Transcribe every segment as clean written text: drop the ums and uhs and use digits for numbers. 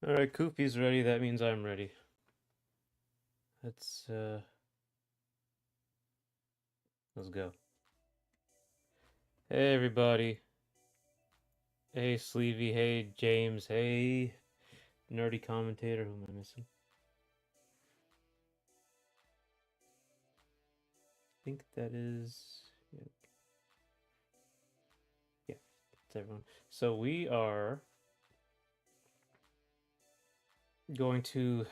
Alright, Coofe's ready, that means I'm ready. Let's go. Hey everybody. Hey Sleevey, hey James, hey nerdy commentator, who am I missing? I think that is yeah, it's everyone. So we are going to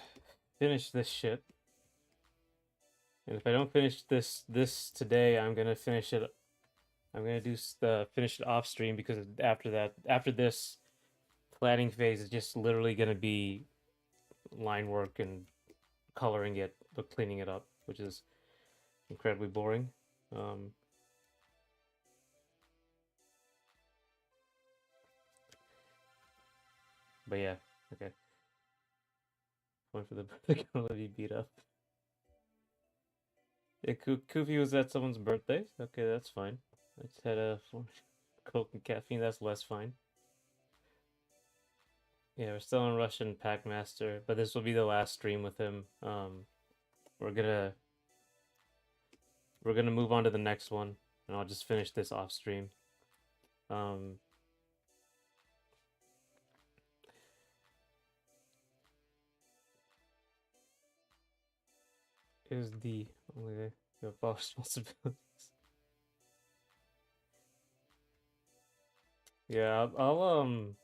finish this shit. And if I don't finish this today, I'm gonna finish it. I'm gonna finish it off stream because after this planning phase is just literally gonna be line work and coloring it, but cleaning it up, which is incredibly boring. Um, but yeah, okay. One for the gonna let me beat up. Yeah, Koofy was at someone's birthday. Okay, that's fine. I just had a Coke and caffeine. That's less fine. Yeah, we're still on Russian Packmaster, but this will be the last stream with him. We're gonna we're gonna move on to the next one, and I'll just finish this off stream. Um, is the only way you have boss responsibilities. Yeah, I'll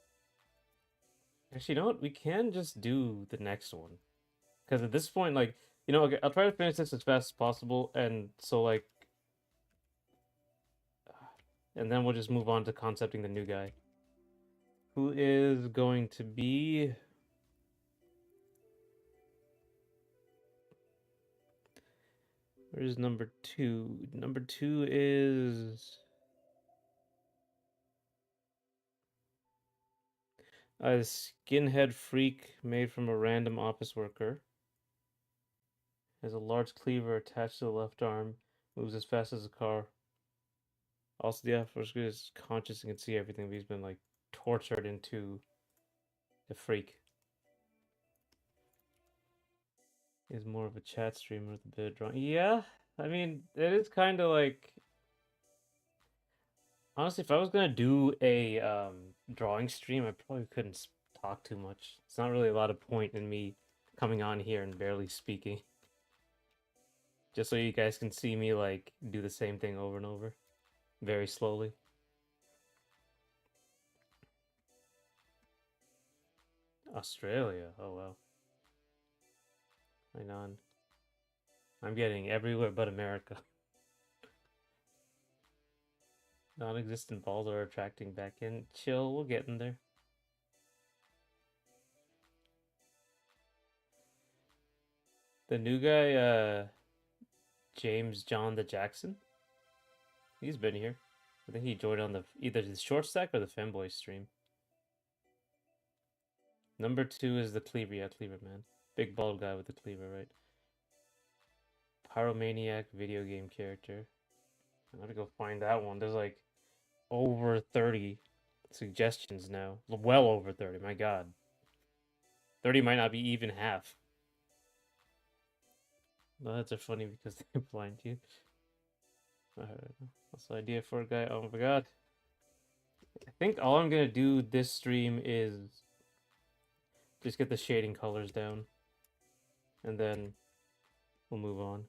actually, you know what? We can just do the next one. Because at this point, like, okay, I'll try to finish this as fast as possible, and so, like, and then we'll just move on to concepting the new guy. Who is going to be... Where's number 2? Number 2 is... a skinhead freak made from a random office worker. Has a large cleaver attached to the left arm. Moves as fast as a car. Also, the office worker is conscious and can see everything, but he's been, like, tortured into a freak. Is more of a chat streamer with a bit of drawing. Yeah, I mean, it is kind of like... Honestly, if I was gonna do a drawing stream, I probably couldn't talk too much. It's not really a lot of point in me coming on here and barely speaking. Just so you guys can see me, like, do the same thing over and over. Very slowly. Australia, oh wow. Hang on. I'm getting everywhere but America. Non-existent balls are attracting back in. Chill, we'll get in there. The new guy, James John the Jackson. He's been here. I think he joined on either the short stack or the Femboy stream. Number 2 is the Cleaver. Yeah, Cleaver man. Big bald guy with the cleaver, right? Pyromaniac video game character. I gotta go find that one. There's like over 30 suggestions now. Well over 30, my god. 30 might not be even half. No, that's a funny because they blind you. What's the idea for a guy? Oh my god. I think all I'm gonna do this stream is just get the shading colors down. And then we'll move on.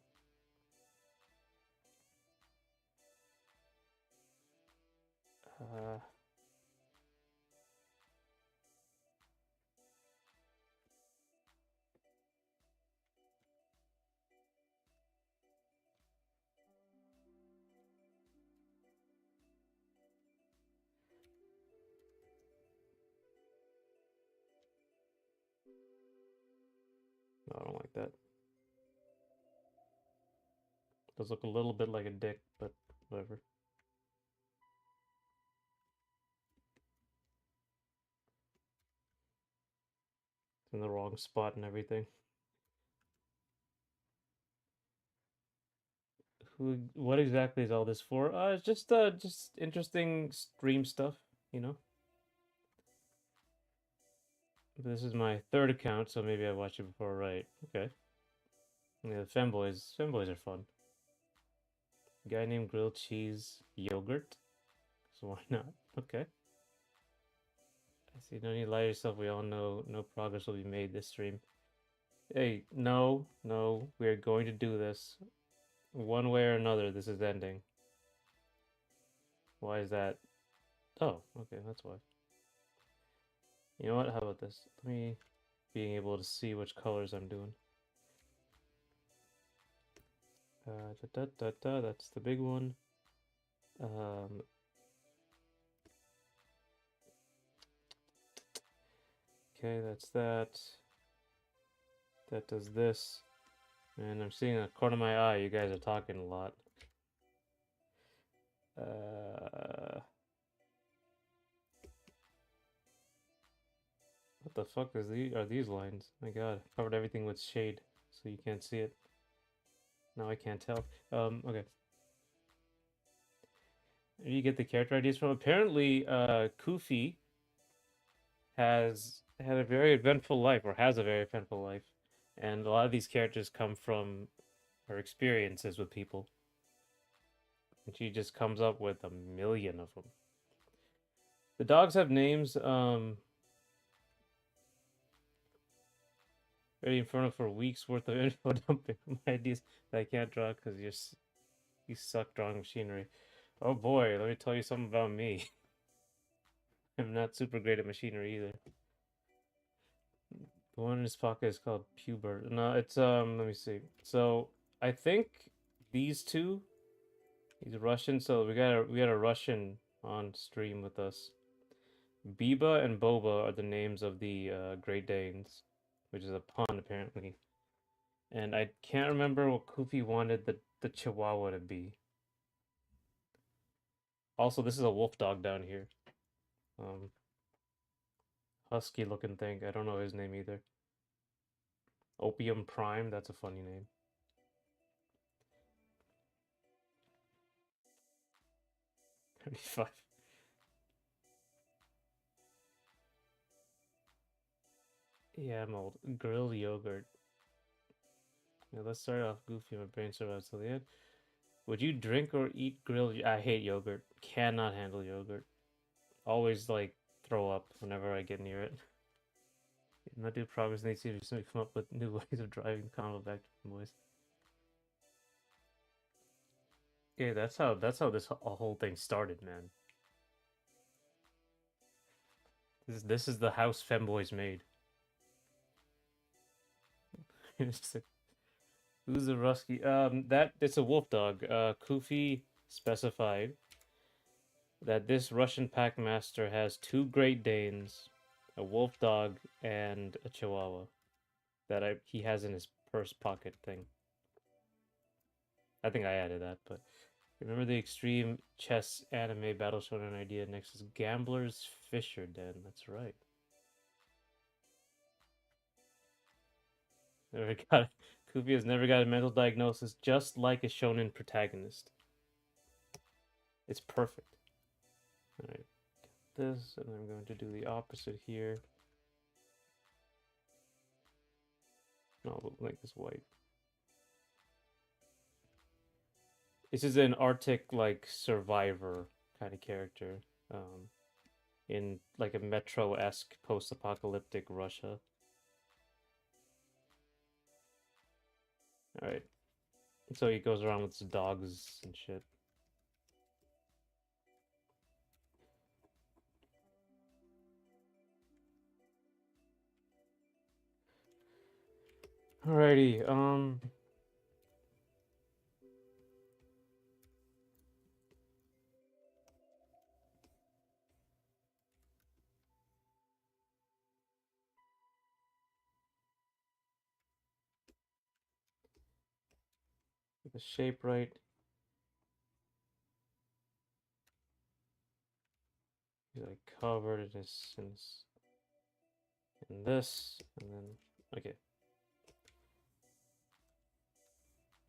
No, I don't like that. Does look a little bit like a dick, but whatever. It's in the wrong spot and everything. What exactly is all this for? It's just interesting stream stuff, you know? This is my third account, so maybe I watched it before, right? Okay. Yeah, the femboys are fun. Guy named Grilled Cheese Yogurt. So why not? Okay. I see. No need to lie to yourself. We all know no progress will be made this stream. Hey, no, no. We are going to do this. One way or another, this is ending. Why is that? Oh, okay, that's why. You know what? How about this? Let me being able to see which colors I'm doing. That's the big one. Um, okay, that's that. That does this. And I'm seeing a corner of my eye. You guys are talking a lot. What the fuck are these lines? My god, covered everything with shade, so you can't see it. Now I can't tell. Okay. Where do you get the character ideas from? Apparently, Coofe has had a very eventful life, or has a very eventful life, and a lot of these characters come from her experiences with people, and she just comes up with a million of them. The dogs have names. Ready in front of for weeks worth of info dumping my ideas that I can't draw because you suck drawing machinery. Oh boy, let me tell you something about me. I'm not super great at machinery either. The one in his pocket is called Pubert. No, it's let me see. So I think these two, he's Russian, so we got a Russian on stream with us. Biba and Boba are the names of the Great Danes, which is a pun apparently. And I can't remember what Koofy wanted the Chihuahua to be. Also, this is a wolf dog down here. Husky looking thing. I don't know his name either. Opium Prime, that's a funny name. $35. Yeah, I'm old. Grilled yogurt. Yeah, let's start off goofy. My brain survives till the end. Would you drink or eat grilled? I hate yogurt. Cannot handle yogurt. Always like throw up whenever I get near it. Not do progress. They seem to come up with new ways of driving the convo back to the boys. Yeah, that's how this whole thing started, man. This is the house femboys made. It's just like, who's a Rusky? That it's a wolf dog. Kufi specified that this Russian packmaster has two Great Danes, a wolf dog, and a Chihuahua that he has in his purse pocket thing. I think I added that, but remember the extreme chess anime battle shonen idea? Next is Gambler's Fisher Den. That's right. Never got Kufi has never got a mental diagnosis, just like a shonen protagonist. It's perfect. All right, this, and I'm going to do the opposite here. No, I'll make this white. This is an Arctic like survivor kind of character, in like a metro-esque post-apocalyptic Russia. All right, so he goes around with his dogs and shit. Alrighty, get the shape right. He's like covered in this, and then okay.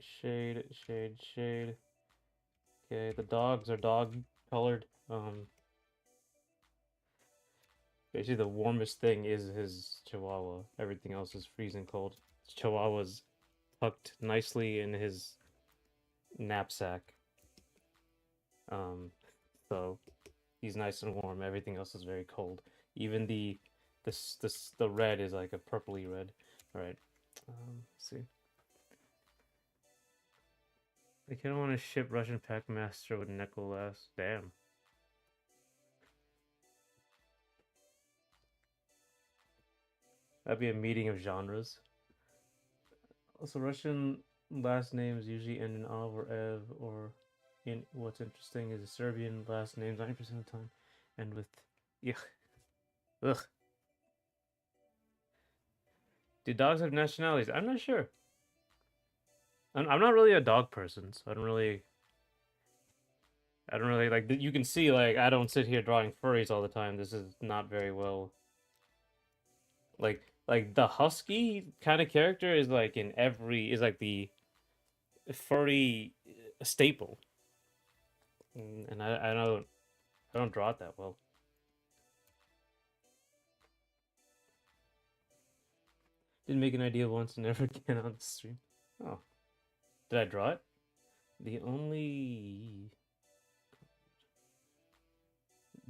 Shade, shade, shade. Okay, the dogs are dog colored. Basically, the warmest thing is his chihuahua. Everything else is freezing cold. His chihuahua's tucked nicely in his knapsack. Um, so he's nice and warm. Everything else is very cold. Even the red is like a purpley red. All right. Let's see. I kind of want to ship Russian Packmaster with Nicholas. Damn. That'd be a meeting of genres. Also, Russian last names usually end in Av or Ev, or in what's interesting is the Serbian last names 90% of the time end with Ugh. Ugh. Do dogs have nationalities? I'm not sure. I'm not really a dog person, so I don't really like. You can see, like, I don't sit here drawing furries all the time. This is not very well. Like the husky kind of character is like in every is like the furry staple, and I don't draw it that well. Didn't make an idea once and never again on the stream. Oh, did I draw it? The only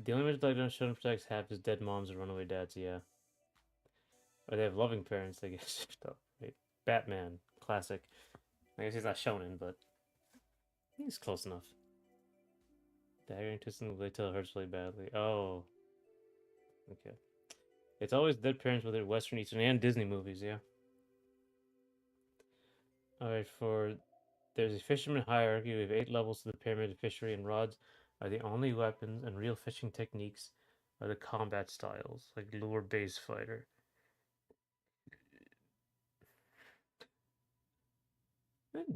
image like Shadow Protects have is dead moms or runaway dads. Yeah, or they have loving parents. I guess. Right. Batman, classic. I guess he's not shonen, but he's close enough. Dagger and twisting the blade till it hurts really badly. Oh, okay. It's always dead parents, whether Western, Eastern, and Disney movies. Yeah. All right. There's a fisherman hierarchy. We have 8 levels to the pyramid of fishery, and rods are the only weapons, and real fishing techniques are the combat styles, like lure-based fighter.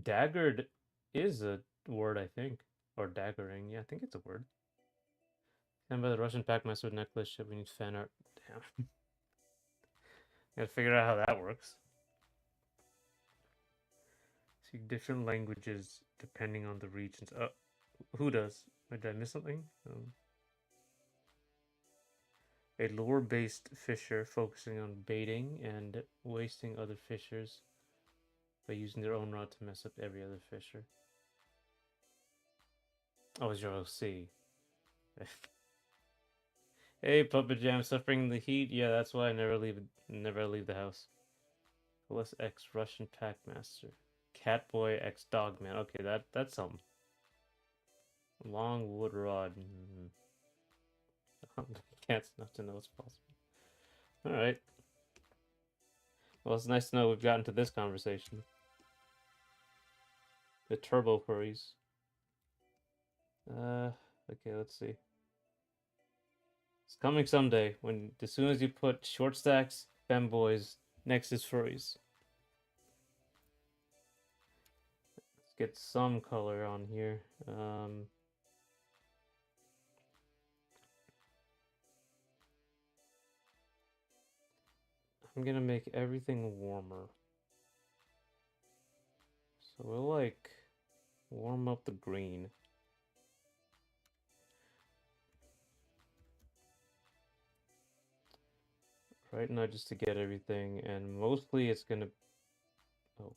Daggered is a word, I think, or daggering. Yeah, I think it's a word. And by the Russian Packmaster necklace ship, we need fan art. Damn. Gotta figure out how that works. See different languages depending on the regions. Who does? Did I miss something? A lure-based fisher focusing on baiting and wasting other fishers by using their own rod to mess up every other fisher. Oh, it's your OC. Hey, Puppet Jam, suffering in the heat. Yeah, that's why I never leave the house. Plus X Russian Packmaster. Catboy X Dogman. Okay, that's something. Long wood rod. Can't enough to know it's possible. All right. Well, it's nice to know we've gotten to this conversation. The turbo furries. Okay, let's see. It's coming someday when as soon as you put short stacks, femboys next is furries. Let's get some color on here. I'm gonna make everything warmer. So we'll like warm up the green. Right now, just to get everything, and mostly it's gonna. Oh,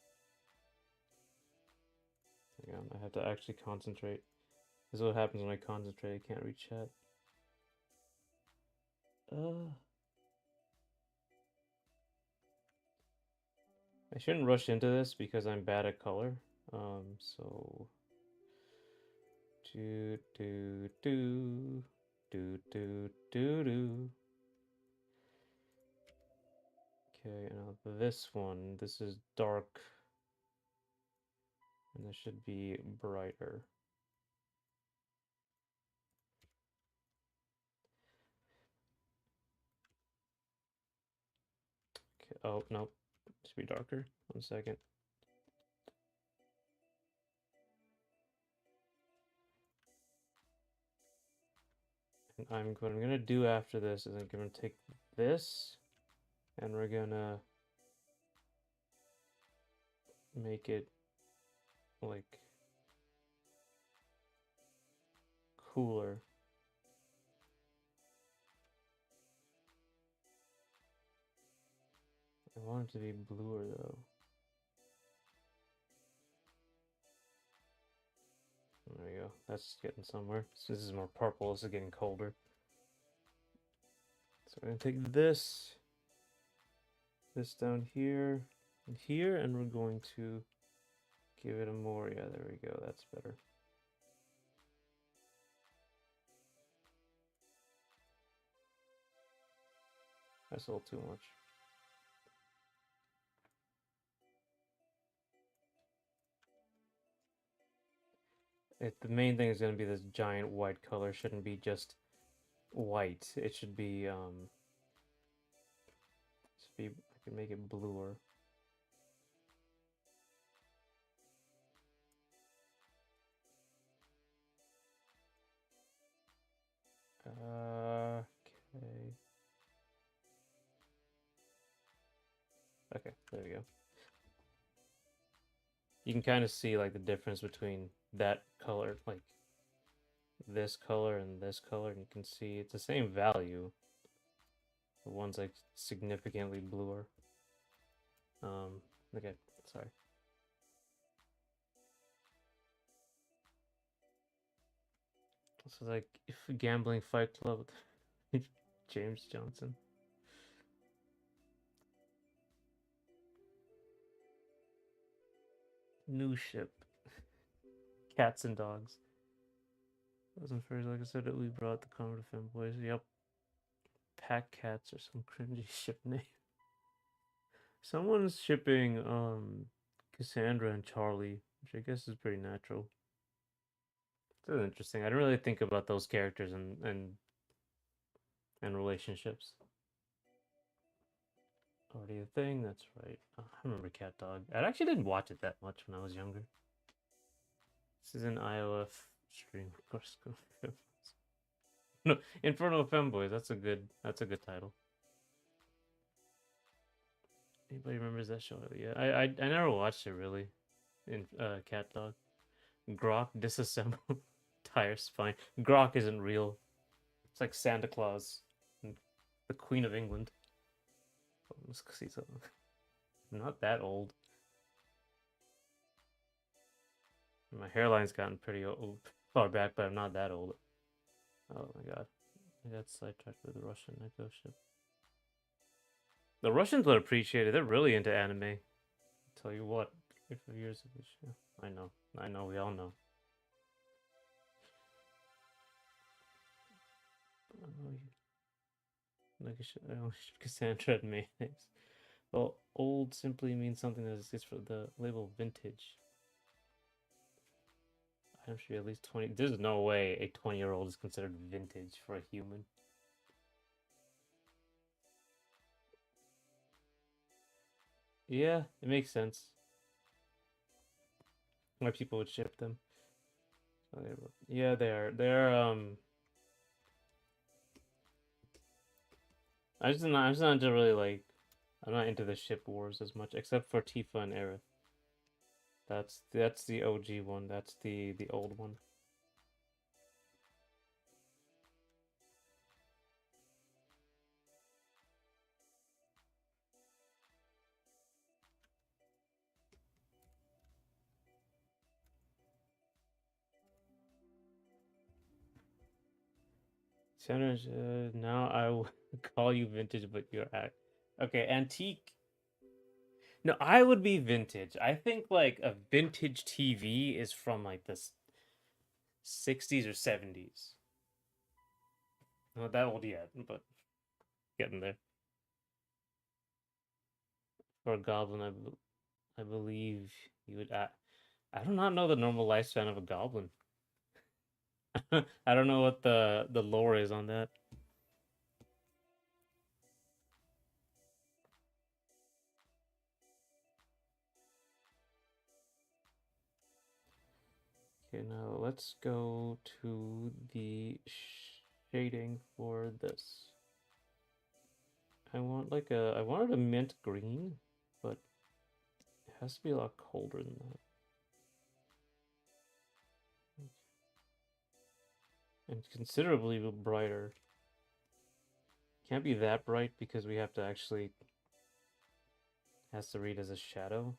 hang on, I have to actually concentrate. This is what happens when I concentrate. I can't read chat. I shouldn't rush into this because I'm bad at color. So do do do do do do do. Okay, now this one. This is dark, and this should be brighter. Okay. Oh no, it should be darker. 1 second. And what I'm gonna do after this is I'm gonna take this and we're gonna make it like cooler. want it to be bluer though. There we go. That's getting somewhere. So this is more purple. This is getting colder. So we're gonna take this down here, and here, and we're going to give it a more. Yeah, there we go. That's better. That's a little too much. The main thing is going to be this giant white color. Shouldn't be just white. It should be I can make it bluer. Okay. Okay, there we go. You can kind of see like the difference between that color, like this color and this color, and you can see it's the same value. The one's like significantly bluer. Okay, sorry. This is like Gambling Fight Club with James Johnson. New ship. Cats and dogs. Wasn't first, like I said, that we brought the Common Femboys. Yep. Pack cats or some cringy ship name. Someone's shipping Cassandra and Charlie, which I guess is pretty natural. It's interesting. I didn't really think about those characters and relationships. Already a thing, that's right. Oh, I remember Cat Dog. I actually didn't watch it that much when I was younger. This is an IOF stream, of course. No, Infernal Femboys. That's a good title. Anybody remembers that show? Yeah, I never watched it really. In Cat Dog, Grok disassemble tire spine. Grok isn't real. It's like Santa Claus, and the Queen of England. Oh, let's see something. I'm not that old. My hairline's gotten pretty old, far back, but I'm not that old. Oh my god, I got sidetracked with the Russian Echo ship. The Russians would appreciate it. They're really into anime. I'll tell you what, 5 years of this show. I know, we all know. Like Cassandra and mayonnaise. Well, old simply means something that exists for the label vintage. Item should be at least 20. There's no way a 20-year-old is considered vintage for a human. Yeah, it makes sense. Why people would ship them. Yeah, they're I'm just not really like, I'm not into the ship wars as much, except for Tifa and Aerith. That's the OG one. That's the old one. Sanders, now I will call you vintage, but you're okay. Antique. No, I would be vintage. I think like a vintage TV is from like the 60s or 70s. Not that old yet, but getting there. For a goblin, I believe you would. I do not know the normal lifespan of a goblin. I don't know what the lore is on that. Okay, now let's go to the shading for this. I wanted a mint green, but it has to be a lot colder than that. And considerably brighter. Can't be that bright because we have to actually Has to read as a shadow.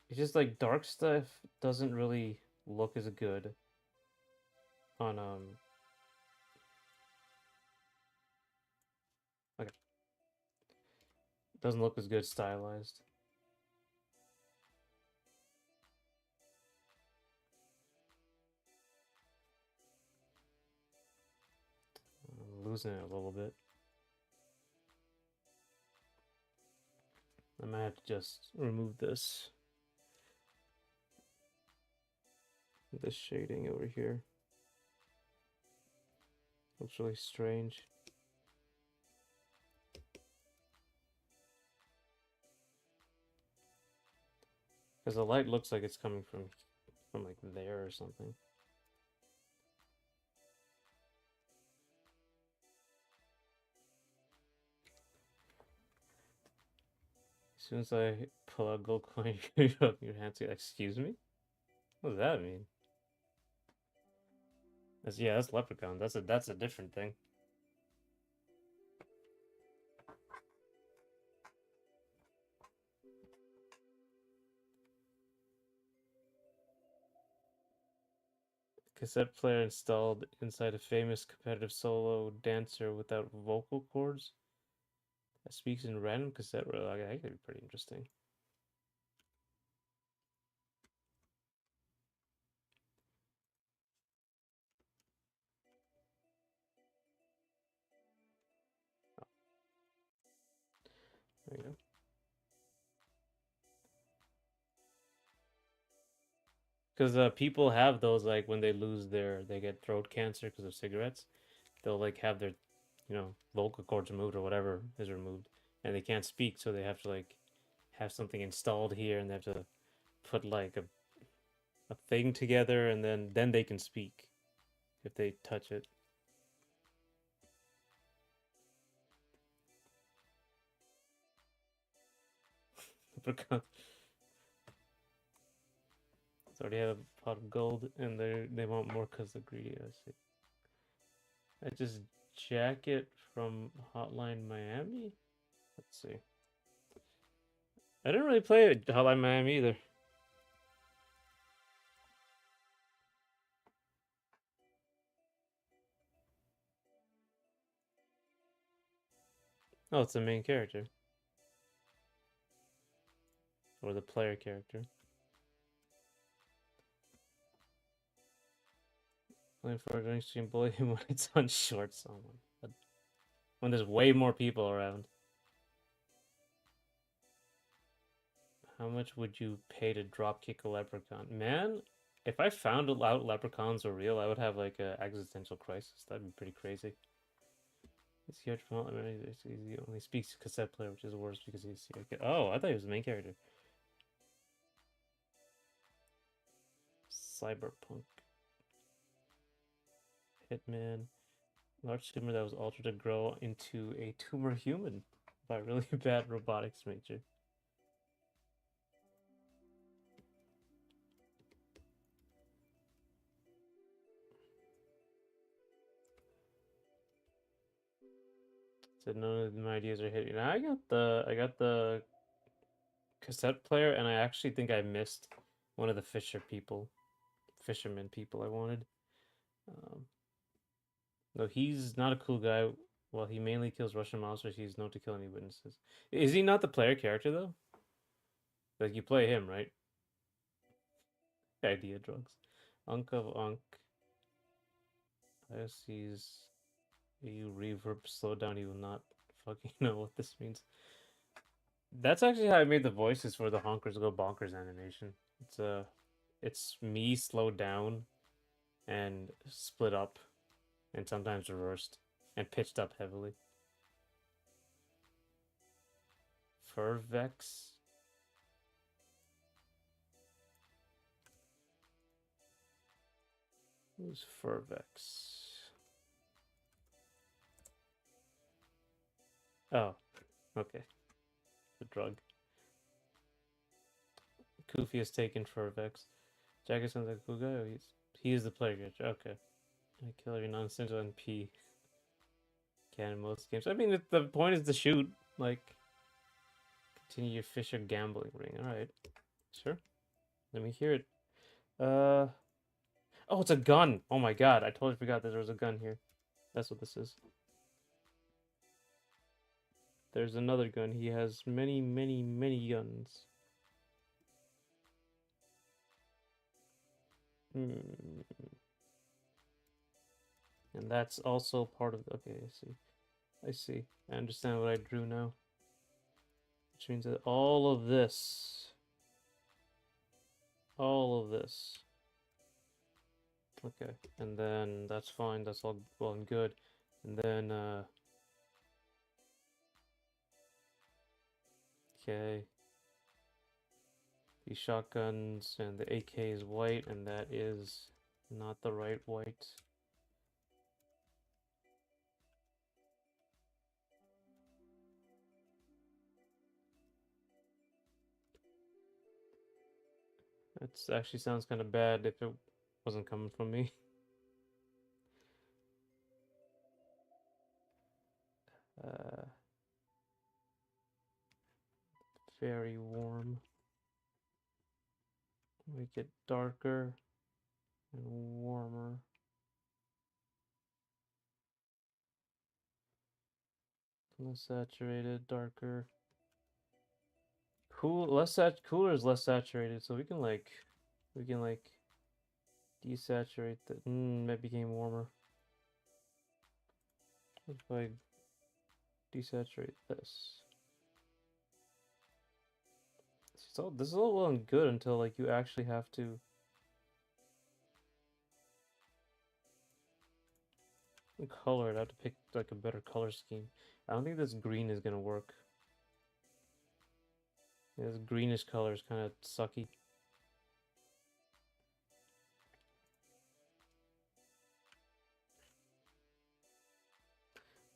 It's just like dark stuff doesn't really look as good on like doesn't look as good stylized. I'm losing it a little bit. I might have to just remove this shading over here. Looks really strange. Because the light looks like it's coming from like there or something. As soon as I pull out gold coin, your hands get, excuse me? What does that mean? That's leprechaun. That's a different thing. Cassette player installed inside a famous competitive solo dancer without vocal cords that speaks in random cassette. That could be pretty interesting. There you go. Because people have those, like when they they get throat cancer because of cigarettes. They'll like have their, vocal cords removed or whatever is removed, and they can't speak, so they have to like have something installed here, and they have to put like a thing together, and then they can speak if they touch it. It's already have a pot of gold, and they want more because they're greedy. I see. I just jacket from Hotline Miami. Let's see. I didn't really play Hotline Miami either. Oh, it's the main character. Or the player character. Playing for a drink stream bully him when it's on shorts. Oh my god. When there's way more people around. How much would you pay to drop kick a leprechaun? Man, if I found out leprechauns were real, I would have like an existential crisis. That'd be pretty crazy. He's here to promote. He only speaks cassette player, which is worse because he's here. Oh, I thought he was the main character. Cyberpunk. Hitman. Large tumor that was altered to grow into a tumor human by really bad robotics major. Said none of my ideas are hitting. I got the cassette player, and I actually think I missed one of the fisherman people I wanted. No, he's not a cool guy. Well, he mainly kills Russian monsters. He's known to kill any witnesses. Is he not the player character though? Like you play him, right? Idea drugs. Unk of Unk. IOC's EU reverb slow down. He will not fucking know what this means. That's actually how I made the voices for the Honkers Go Bonkers animation. It's me slowed down and split up, and sometimes reversed and pitched up heavily. Furvex. Who's Furvex? Oh, okay. The drug. Coofe has taken Furvex. Jacket sounds like a cool guy. He is the player character. Okay. I kill every non-essential NP. Can in most games. I mean, the point is to shoot. Like, continue your Fisher gambling ring. All right, sure. Let me hear it. Oh, it's a gun. Oh my god, I totally forgot that there was a gun here. That's what this is. There's another gun. He has many, many, many guns. Hmm. And that's also part of. Okay, I see. I see. I understand what I drew now. Which means that all of this. All of this. Okay, and then that's fine. That's all well and good. And then, okay. The shotguns and the AK is white, and that is not the right white. It actually sounds kind of bad if it wasn't coming from me. Very warm. Make it darker and warmer. Less saturated, darker. Cooler is less saturated, so we can like desaturate the. That became warmer. If I desaturate this. So this is all well and good until like you actually have to color it. I have to pick like a better color scheme. I don't think this green is gonna work. Yeah, this greenish color is kind of sucky.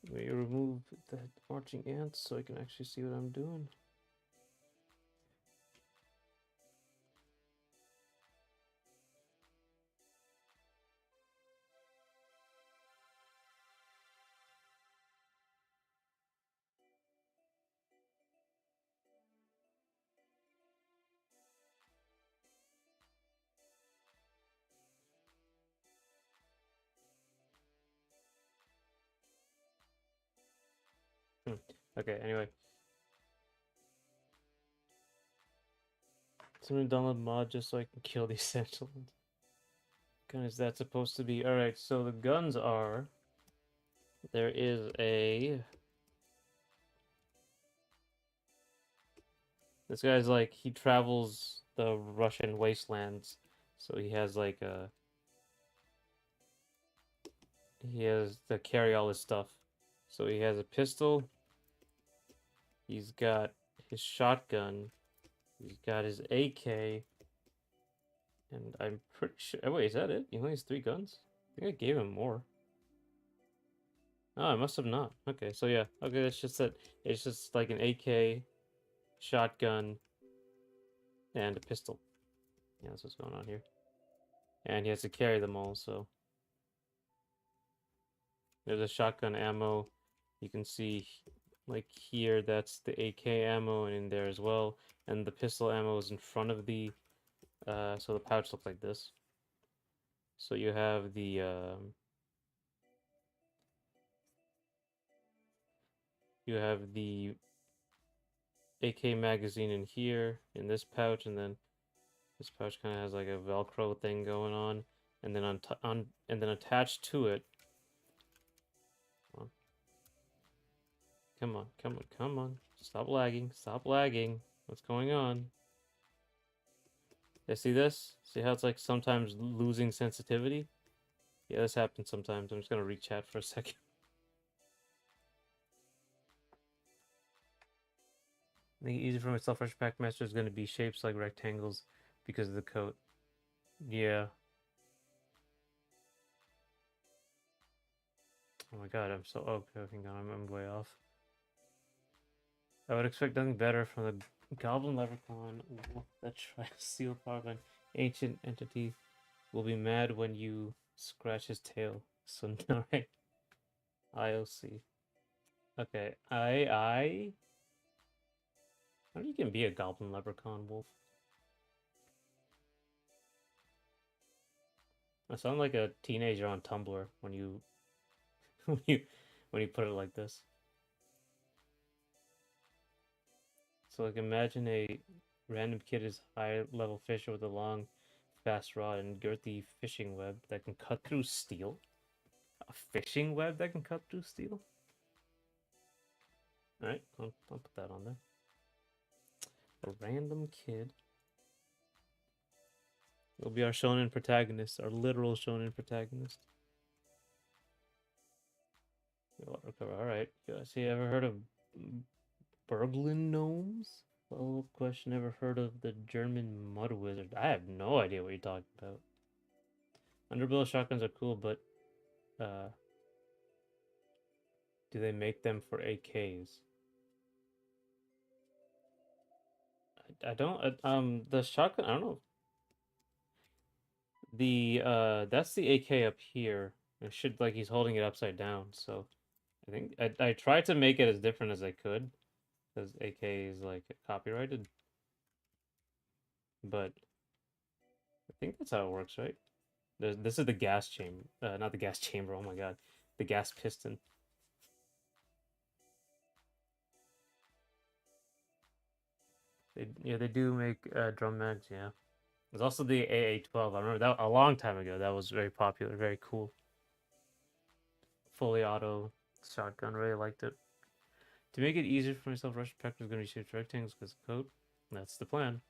Let me remove the marching ants so I can actually see what I'm doing. Okay, anyway. So I'm gonna download mod just so I can kill the essential ones. What gun is that supposed to be? Alright, so the guns are... There is a... This guy's like, he travels the Russian wastelands. So he has like a... He has to carry all his stuff. So he has a pistol. He's got his shotgun. He's got his AK. And I'm pretty sure... Oh, wait, is that it? He only has 3 guns? I think I gave him more. Oh, I must have not. Okay, so yeah. Okay, that's just that. It's just like an AK, shotgun, and a pistol. Yeah, that's what's going on here. And he has to carry them all, so... There's a shotgun ammo. You can see, like here, that's the AK ammo, and in there as well. And the pistol ammo is in front of the... so the pouch looks like this. So you have the... you have the AK magazine in here, in this pouch, and then this pouch kind of has like a Velcro thing going on, and then and then attached to it. Come on, come on, come on! Stop lagging! Stop lagging! What's going on? You see this? See how it's like sometimes losing sensitivity? Yeah, this happens sometimes. I'm just gonna re-chat for a second. I think easy for myself. Fresh Pack Master is gonna be shapes like rectangles because of the coat. Yeah. Oh my god, I'm so... Okay, hang on, I'm way off. I would expect nothing better from the Goblin Leprechaun that tries to steal power of an ancient entity will be mad when you scratch his tail. So alright. IOC. Okay. I how do you can be a goblin leprechaun wolf? I sound like a teenager on Tumblr when you when you when you put it like this. So like imagine a random kid is high level fisher with a long fast rod and girthy fishing web that can cut through steel. A fishing web that can cut through steel? Alright, I'll put that on there. A random kid. It'll be our shonen protagonist, our literal shonen protagonist. Alright. You guys ever heard of Berglund gnomes? Follow-up question, ever heard of the German mud wizard? I have no idea what you're talking about. Underbill shotguns are cool, but do they make them for AKs? I don't the shotgun I don't know. The that's the AK up here. It should like he's holding it upside down, so I think I tried to make it as different as I could because AK is like copyrighted. But I think that's how it works, right? This is the gas chamber, not the gas chamber. Oh my god, the gas piston. They do make drum mags. Yeah, there's also the AA-12. I remember that a long time ago. That was very popular, very cool. Fully auto shotgun. Really liked it. To make it easier for myself, Russian Packer is going to be shaped rectangles because of code. That's the plan.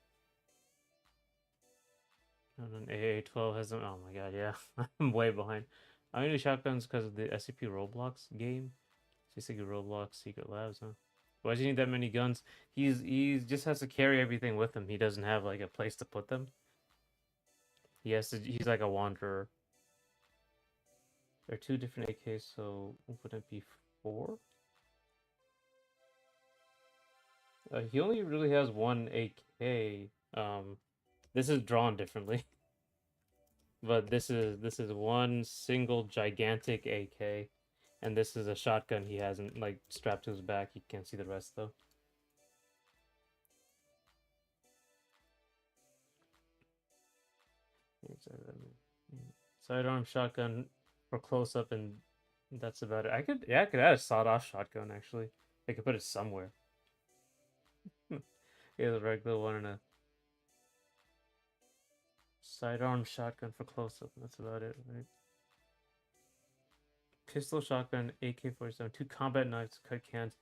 And then AA-12 has them. Oh my god, yeah. I'm way behind. I'm going to do shotguns because of the SCP Roblox game. SCP Roblox Secret Labs, huh? Why does he need that many guns? He just has to carry everything with him. He doesn't have like a place to put them. He has to. He's like a wanderer. There are two different AKs, so would it be 4? He only really has one AK. This is drawn differently, but this is one single gigantic AK, and this is a shotgun he hasn't like strapped to his back. You can't see the rest though. Sidearm shotgun for close up, and that's about it. I could add a sawed-off shotgun actually. I could put it somewhere. Yeah, the regular one and a sidearm shotgun for close up. That's about it, right? Pistol shotgun, AK-47, 2 combat knives to cut cans,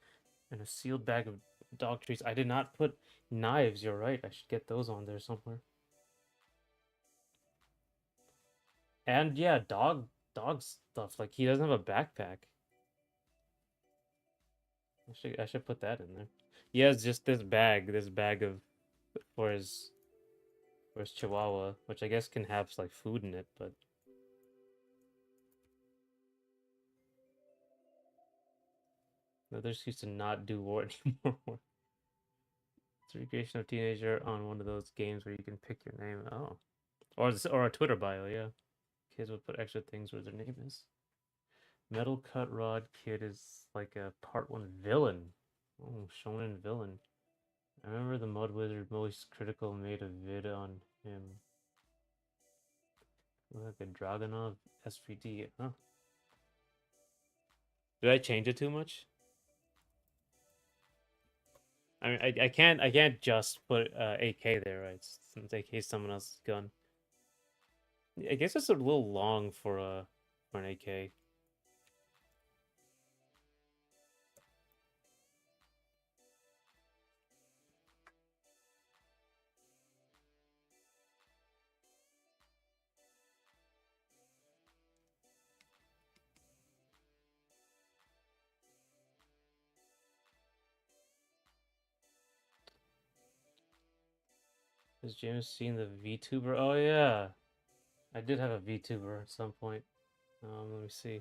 and a sealed bag of dog treats. I did not put knives. You're right. I should get those on there somewhere. And yeah, dog stuff. Like he doesn't have a backpack. I should put that in there. He has just this bag of for his chihuahua, which I guess can have like food in it, but another excuse to not do war anymore. It's a recreation of teenager on one of those games where you can pick your name. Oh, or a Twitter bio, yeah. Kids will put extra things where their name is. Metal Cut Rod Kid is like a part 1 villain. Oh, shonen villain. I remember the Mud Wizard Most Critical made a vid on him. Like a Dragonov SVD, huh? Did I change it too much? I mean, I can't just put AK there, right? Since AK is someone else's gun. I guess it's a little long for an AK. Has James seen the VTuber? Oh yeah, I did have a VTuber at some point. Let me see.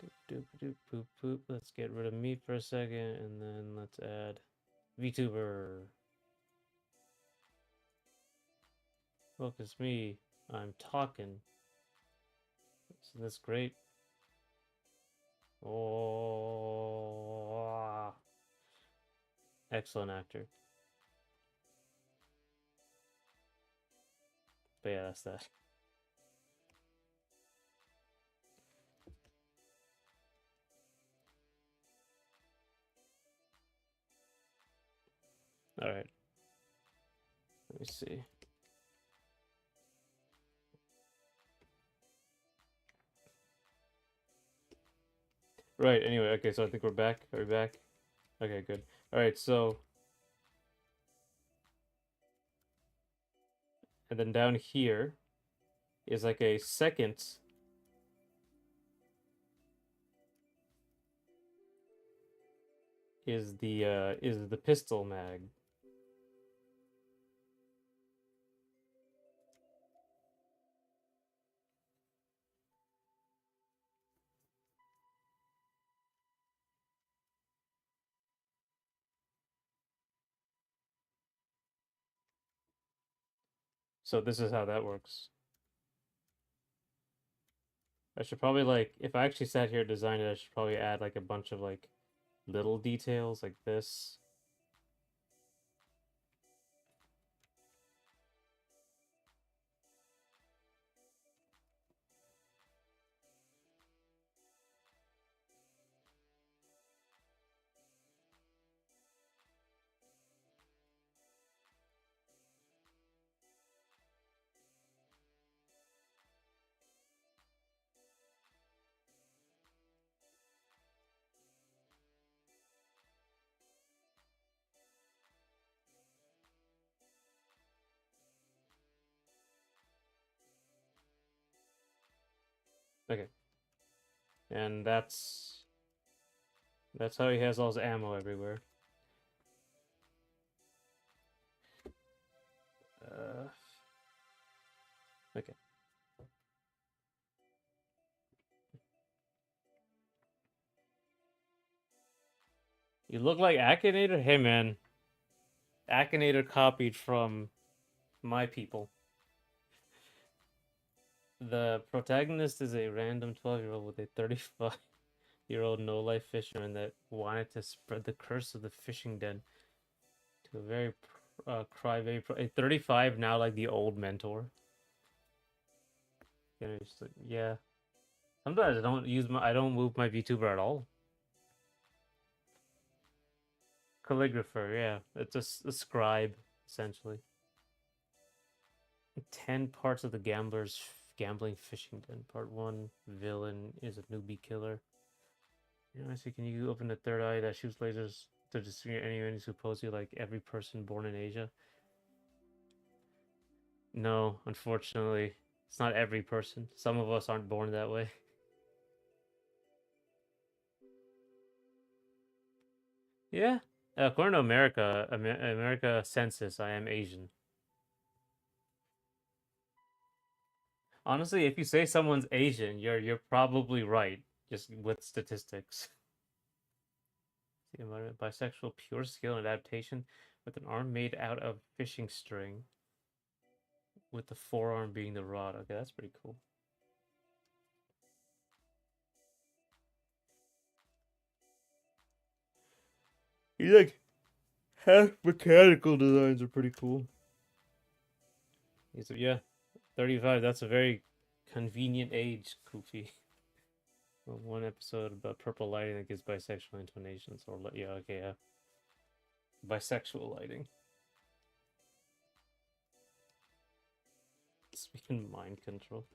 Doop, doop, doop, poop, poop. Let's get rid of me for a second, and then let's add VTuber. Focus me. I'm talking. Isn't this great? Oh, excellent actor. But yeah, that's that. All right. Let me see. Right. Anyway, okay. So I think we're back. Are we back? Okay, good. All right. So, and then down here is like a second. Is the pistol mag. So this is how that works. I should probably like if I actually sat here and designed it, I should probably add like a bunch of like little details like this. Okay. And that's how he has all his ammo everywhere. Okay. You look like Akinator? Hey man. Akinator copied from my people. The protagonist is a random 12-year-old with a 35-year-old no-life fisherman that wanted to spread the curse of the fishing den to a very crybaby a 35 now like the old mentor. Yeah. Sometimes I don't move my VTuber at all. Calligrapher, yeah. It's a scribe, essentially. 10 parts of the gambler's gambling fishing den. Part 1, villain is a newbie killer. You know, I see, can you open the third eye that shoots lasers to destroy anyone supposedly like every person born in Asia? No, unfortunately. It's not every person. Some of us aren't born that way. Yeah. According to America census, I am Asian. Honestly, if you say someone's Asian, you're probably right, just with statistics. The environment, bisexual, pure skill and adaptation, with an arm made out of fishing string, with the forearm being the rod. Okay, that's pretty cool. You like half mechanical designs are pretty cool. Yeah, 35. That's a very convenient age, Coofe. One episode about purple lighting that gives bisexual intonations, or yeah, okay, yeah, bisexual lighting. Speaking of mind control,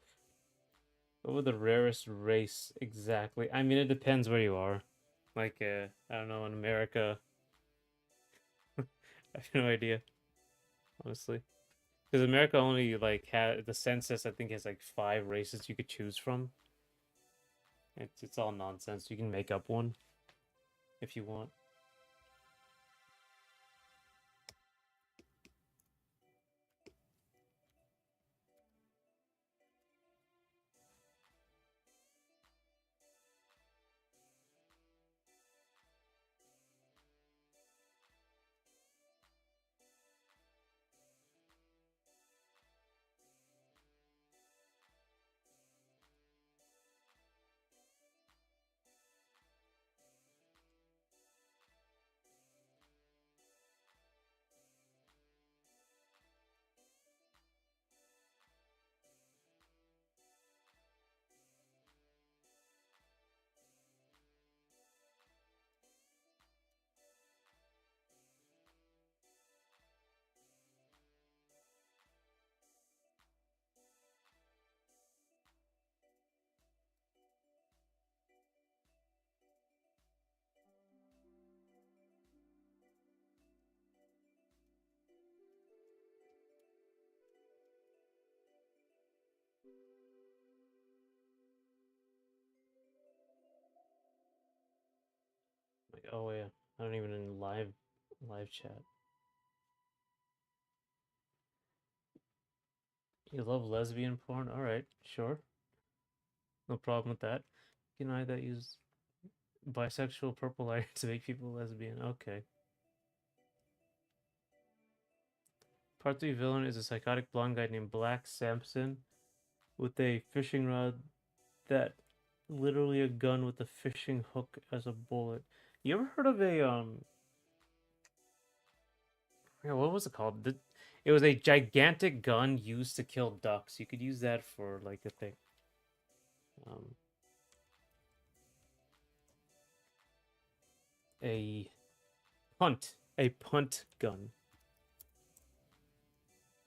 what would the rarest race exactly? I mean, it depends where you are. Like, I don't know, in America, I have no idea, honestly. Because America only like had the census. I think has like 5 races you could choose from. It's all nonsense. You can make up one if you want. Oh yeah, I don't even in live chat. You love lesbian porn? All right, sure, no problem with that. You know that use bisexual purple iron to make people lesbian. Okay. Part 3 villain is a psychotic blonde guy named Black Samson with a fishing rod that literally a gun with a fishing hook as a bullet. You ever heard of a yeah, what was it called? It was a gigantic gun used to kill ducks. You could use that for like a thing. Um, a a punt gun.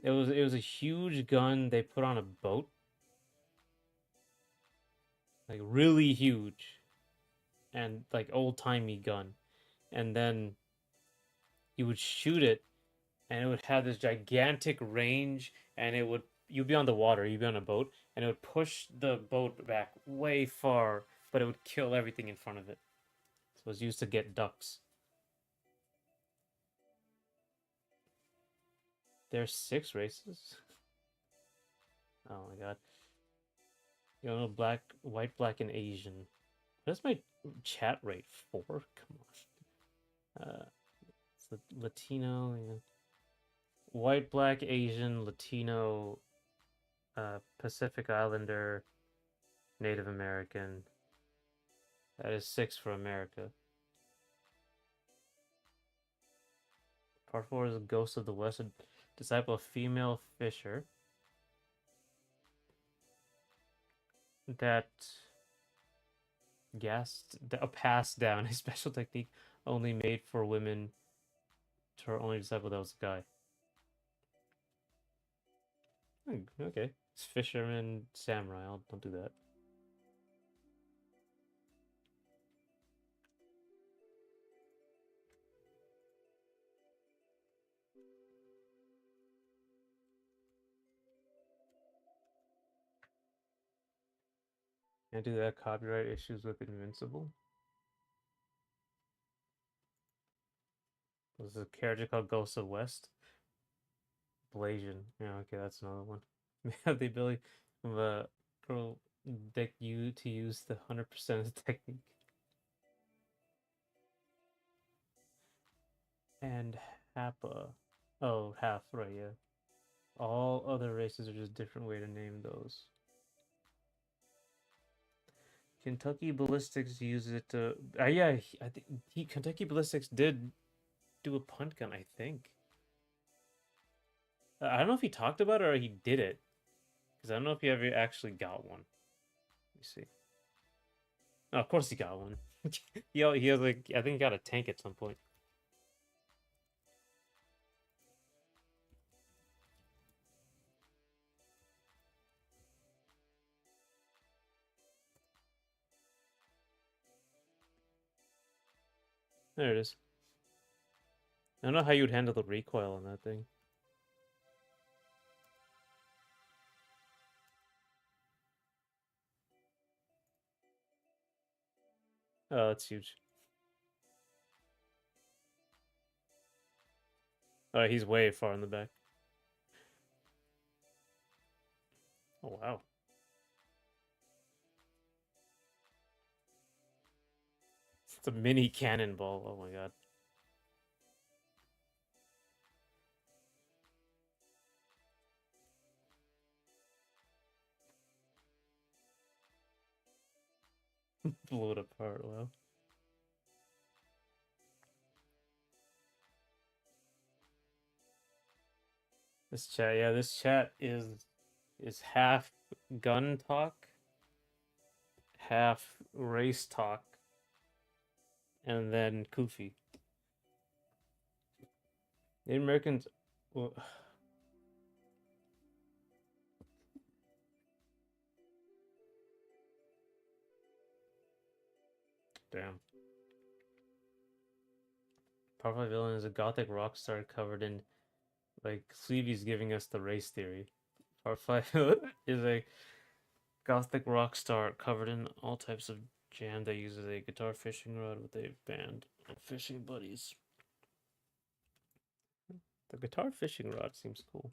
It was a huge gun they put on a boat, like really huge and like old-timey gun. And then you would shoot it and it would have this gigantic range and it would you'd be on the water, you'd be on a boat, and it would push the boat back way far, but it would kill everything in front of it. So it was used to get ducks. There's 6 races? Oh my god. You know, black, white, black, and Asian. What's my chat rate? 4? Come on. It's Latino, yeah. White, black, Asian, Latino, Pacific Islander, Native American. That is 6 for America. Part 4 is Ghost of the West, a disciple of female fisher that passed down a special technique only made for women to her only disciple that was a guy. Okay. It's fisherman samurai. Don't do that. Can't do that. Copyright issues with Invincible. There's a character called Ghost of West. Blasian. Yeah, okay, that's another one. We have the ability of a girl deck you to use the 100% of the technique. And Happa. Oh, half, right, yeah. All other races are just different way to name those. Kentucky Ballistics uses it to. Yeah, I think Kentucky Ballistics did do a punt gun. I think. I don't know if he talked about it or he did it, because I don't know if he ever actually got one. Let me see. Oh, of course he got one. He has like I think he got a tank at some point. There it is. I don't know how you'd handle the recoil on that thing. Oh, that's huge. Oh, he's way far in the back. Oh, wow. It's a mini cannonball. Oh my god. Blew it apart. Wow. This chat is half gun talk, half race talk, and then Coofe. The Americans. Well, damn. Powerful villain is a gothic rock star covered in, like, Sleevy's giving us the race theory. Part 5 is a gothic rock star covered in all types of jam that uses a guitar fishing rod with a band. Fishing buddies. The guitar fishing rod seems cool.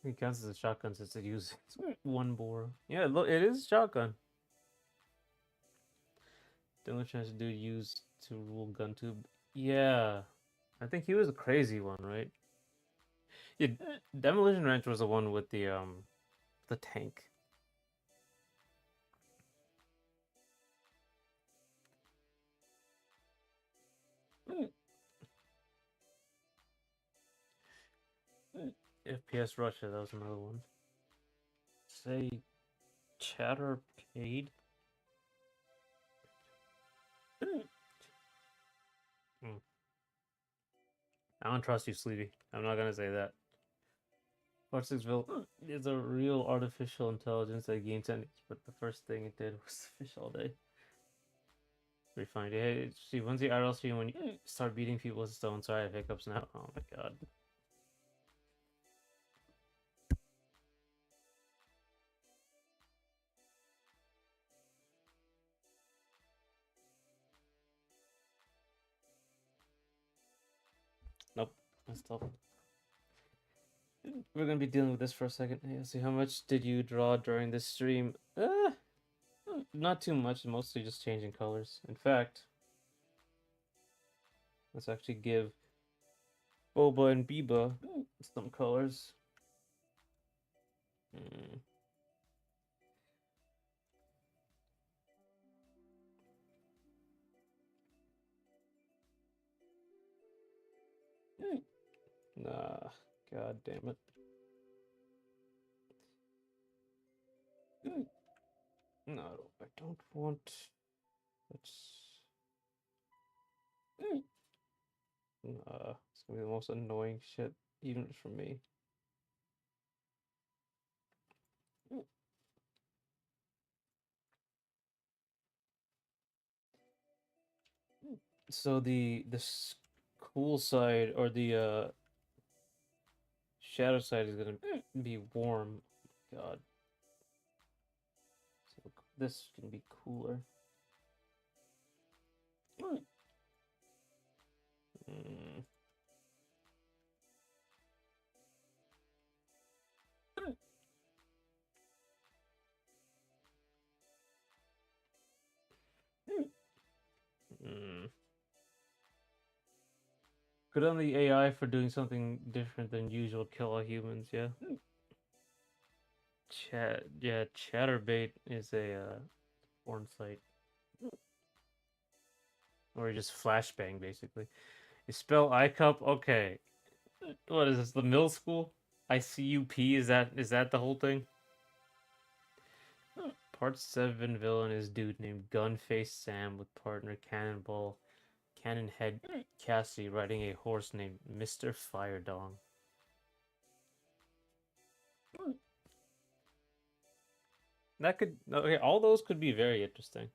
It counts as a shotgun since it uses one bore. Yeah, look, it is shotgun. Demolition has to do use to rule gun tube. Yeah, I think he was a crazy one, right? Yeah, Demolition Ranch was the one with the tank. FPS Russia, that was another one. Say chatter paid. I don't trust you, Sleepy. I'm not gonna say that. Sixville is a real artificial intelligence that gains sentience, but the first thing it did was fish all day. Refined. Hey, see, once the IRL stream, when you start beating people with stone, sorry, I have hiccups now. Oh my god. Nope, that's tough. We're gonna be dealing with this for a second. Hey, let's see, how much did you draw during this stream? Not too much, mostly just changing colors. In fact, let's actually give Boba and Biba some colors. Nah, god damn it. No, I don't want. Let's. It's gonna be the most annoying shit, even for me. So the cool side or the shadow side is gonna be warm. God. So this can be cooler. Mm. Mm. Good on the AI for doing something different than usual kill all humans, yeah. Chatterbait is a porn site. Or just flashbang, basically. You spell iCup? Okay. What is this, the middle school? ICUP, is that the whole thing? Part 7 villain is dude named Gunface Sam with partner Cannonball Cannonhead Cassie riding a horse named Mr. Firedong. That could, okay, all those could be very interesting.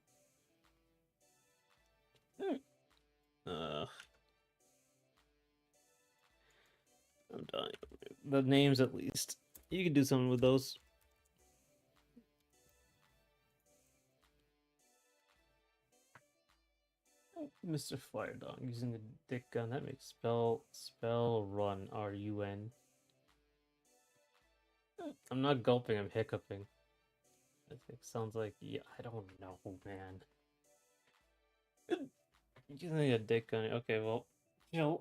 I'm dying. The names, at least. You could do something with those. Mr. Firedong using a dick gun. That makes spell run RUN. I'm not gulping. I'm hiccuping. It sounds like, yeah. I don't know, man. Using a dick gun. Okay, well,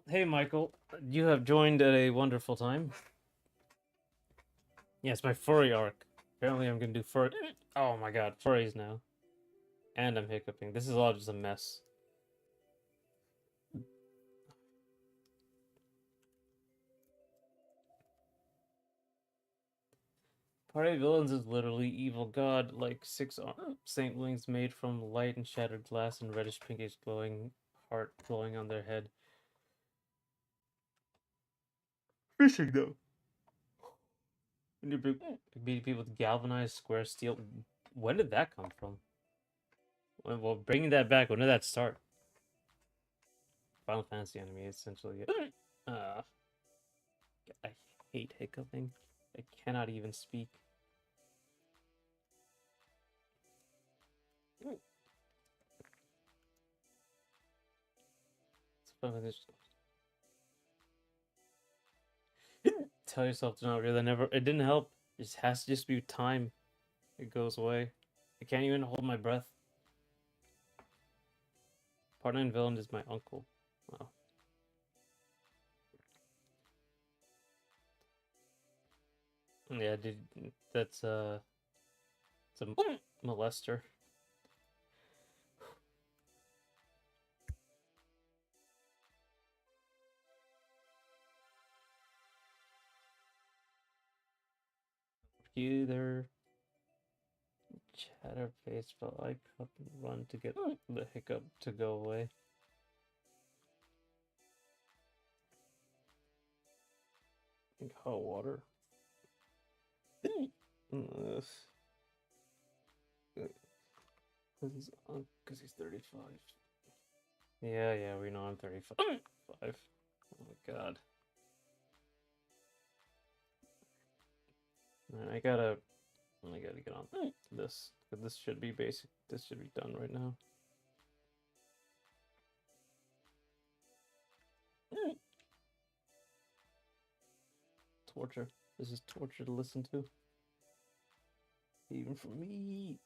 hey Michael, you have joined at a wonderful time. Yes, my furry arc. Apparently, I'm gonna do furry. Oh my god, furries now. And I'm hiccuping. This is all just a mess. Party villains is literally evil god, like 6 saint wings made from light and shattered glass and reddish pinkish glowing heart glowing on their head. Fishing though. When you beat people with galvanized square steel. When did that come from? Well, bringing that back, when did that start? Final Fantasy anime, essentially. Uh, I hate hiccuping. I cannot even speak. It's fun. Tell yourself to not really. Never. It didn't help. It just has to just be time. It goes away. I can't even hold my breath. Partner and villain is my uncle. Wow. Yeah, dude. That's it's a molester. Either Chatterface felt like up and run to get the hiccup to go away. Hot water. Because he's 35. Yeah, we know I'm 35. Oh my god. Man, I gotta get on this. This should be basic. This should be done right now. Torture. This is torture to listen to. Even for me.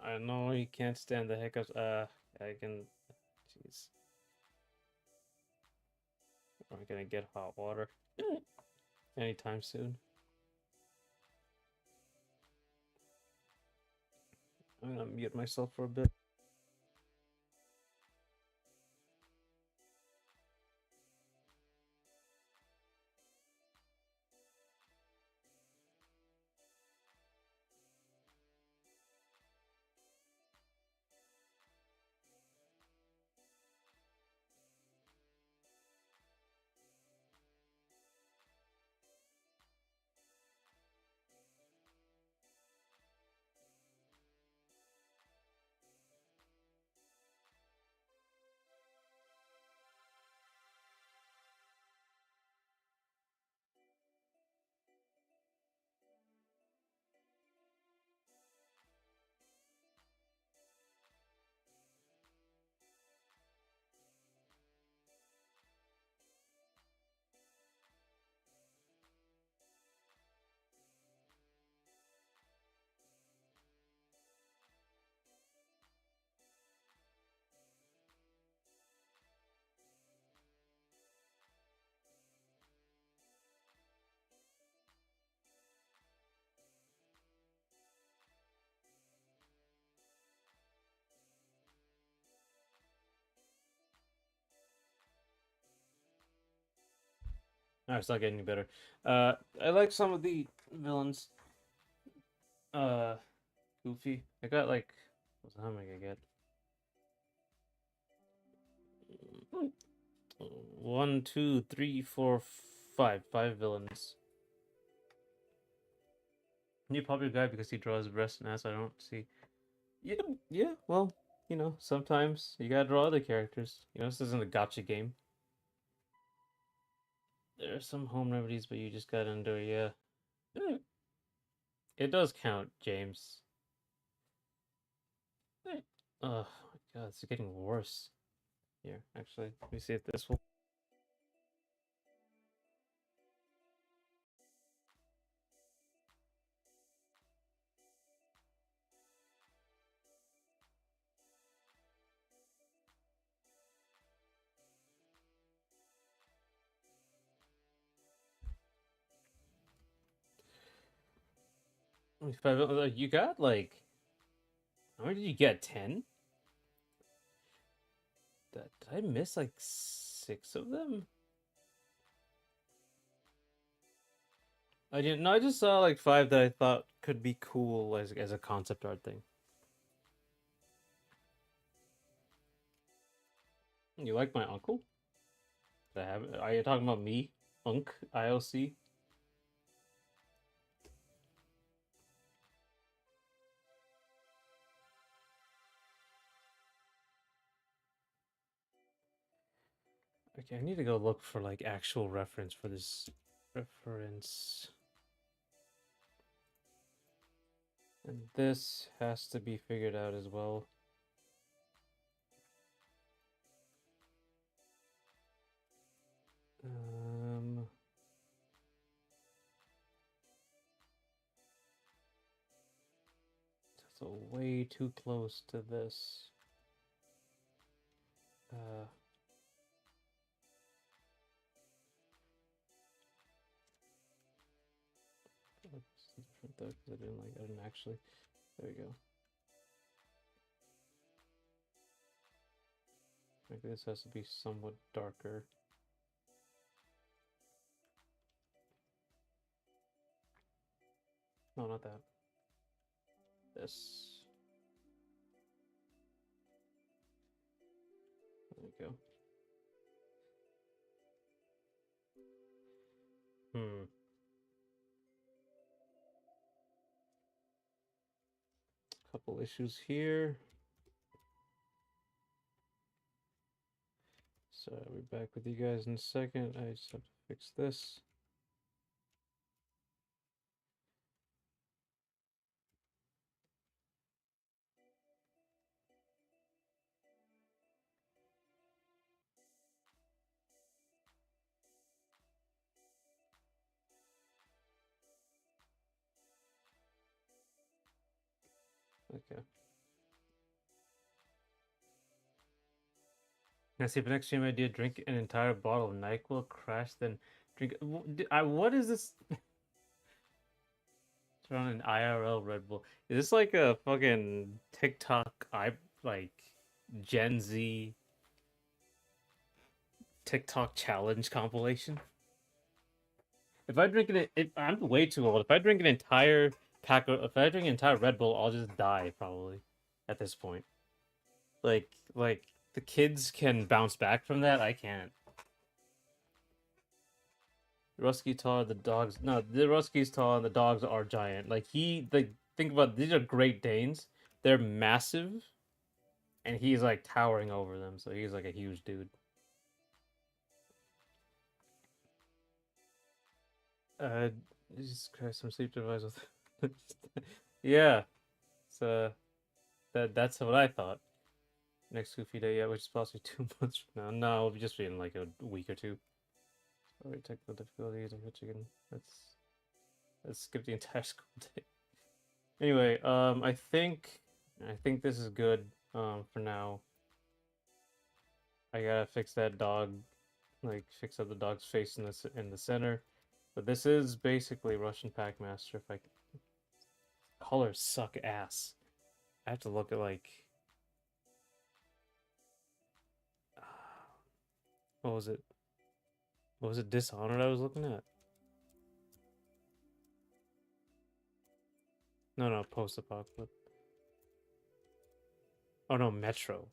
I know you can't stand the hiccups. I can. Jeez. Am I gonna get hot water anytime soon? I'm gonna mute myself for a bit. No, it's not getting any better. I like some of the villains. Uh, Goofy. I got like, how many I get? 1, 2, 3, 4, 5. 5 villains. New popular guy because he draws breast and ass. I don't see. Yeah. Well, sometimes you gotta draw other characters. This isn't a gotcha game. There are some home remedies, but you just gotta endure. Yeah, it does count, James. Oh my god, it's getting worse. Here, actually, let me see if this will. You got like, how many did you get? 10? Did I miss like 6 of them? I didn't. No, I just saw like 5 that I thought could be cool as a concept art thing. You like my uncle? Are you talking about me, Unk IOC? Okay, I need to go look for like actual reference for this reference. And this has to be figured out as well. That's way too close to this. It's different though, because I didn't actually. There we go. Like this has to be somewhat darker. No, not that. This. There we go. Couple issues here. So I'll be back with you guys in a second. I just have to fix this. Okay. Now see, if next stream idea, drink an entire bottle of NyQuil, crash, then drink. What is this? Turn on an IRL Red Bull. Is this like a fucking TikTok? Like Gen Z TikTok challenge compilation. If I drink it, I'm way too old. If I drink an entire if I drink an entire Red Bull, I'll just die probably. At this point, like the kids can bounce back from that. I can't. Rusky tall, the dogs. No, the Rusky's tall and the dogs are giant. Think about these are Great Danes. They're massive, and he's like towering over them. So he's like a huge dude. Jesus Christ, some sleep device with. Yeah, so that's what I thought. Next Coofe day, yeah, which is possibly 2 months from now. No, we'll be just be in like a week or two. Sorry, technical difficulties. Let's skip the entire school day. Anyway, I think this is good. For now. I gotta fix that dog, like fix up the dog's face in the center. But this is basically Russian Packmaster. If I colors suck ass. I have to look at like what was it? What was it? Dishonored I was looking at? No, post-apocalypse. Oh no, Metro.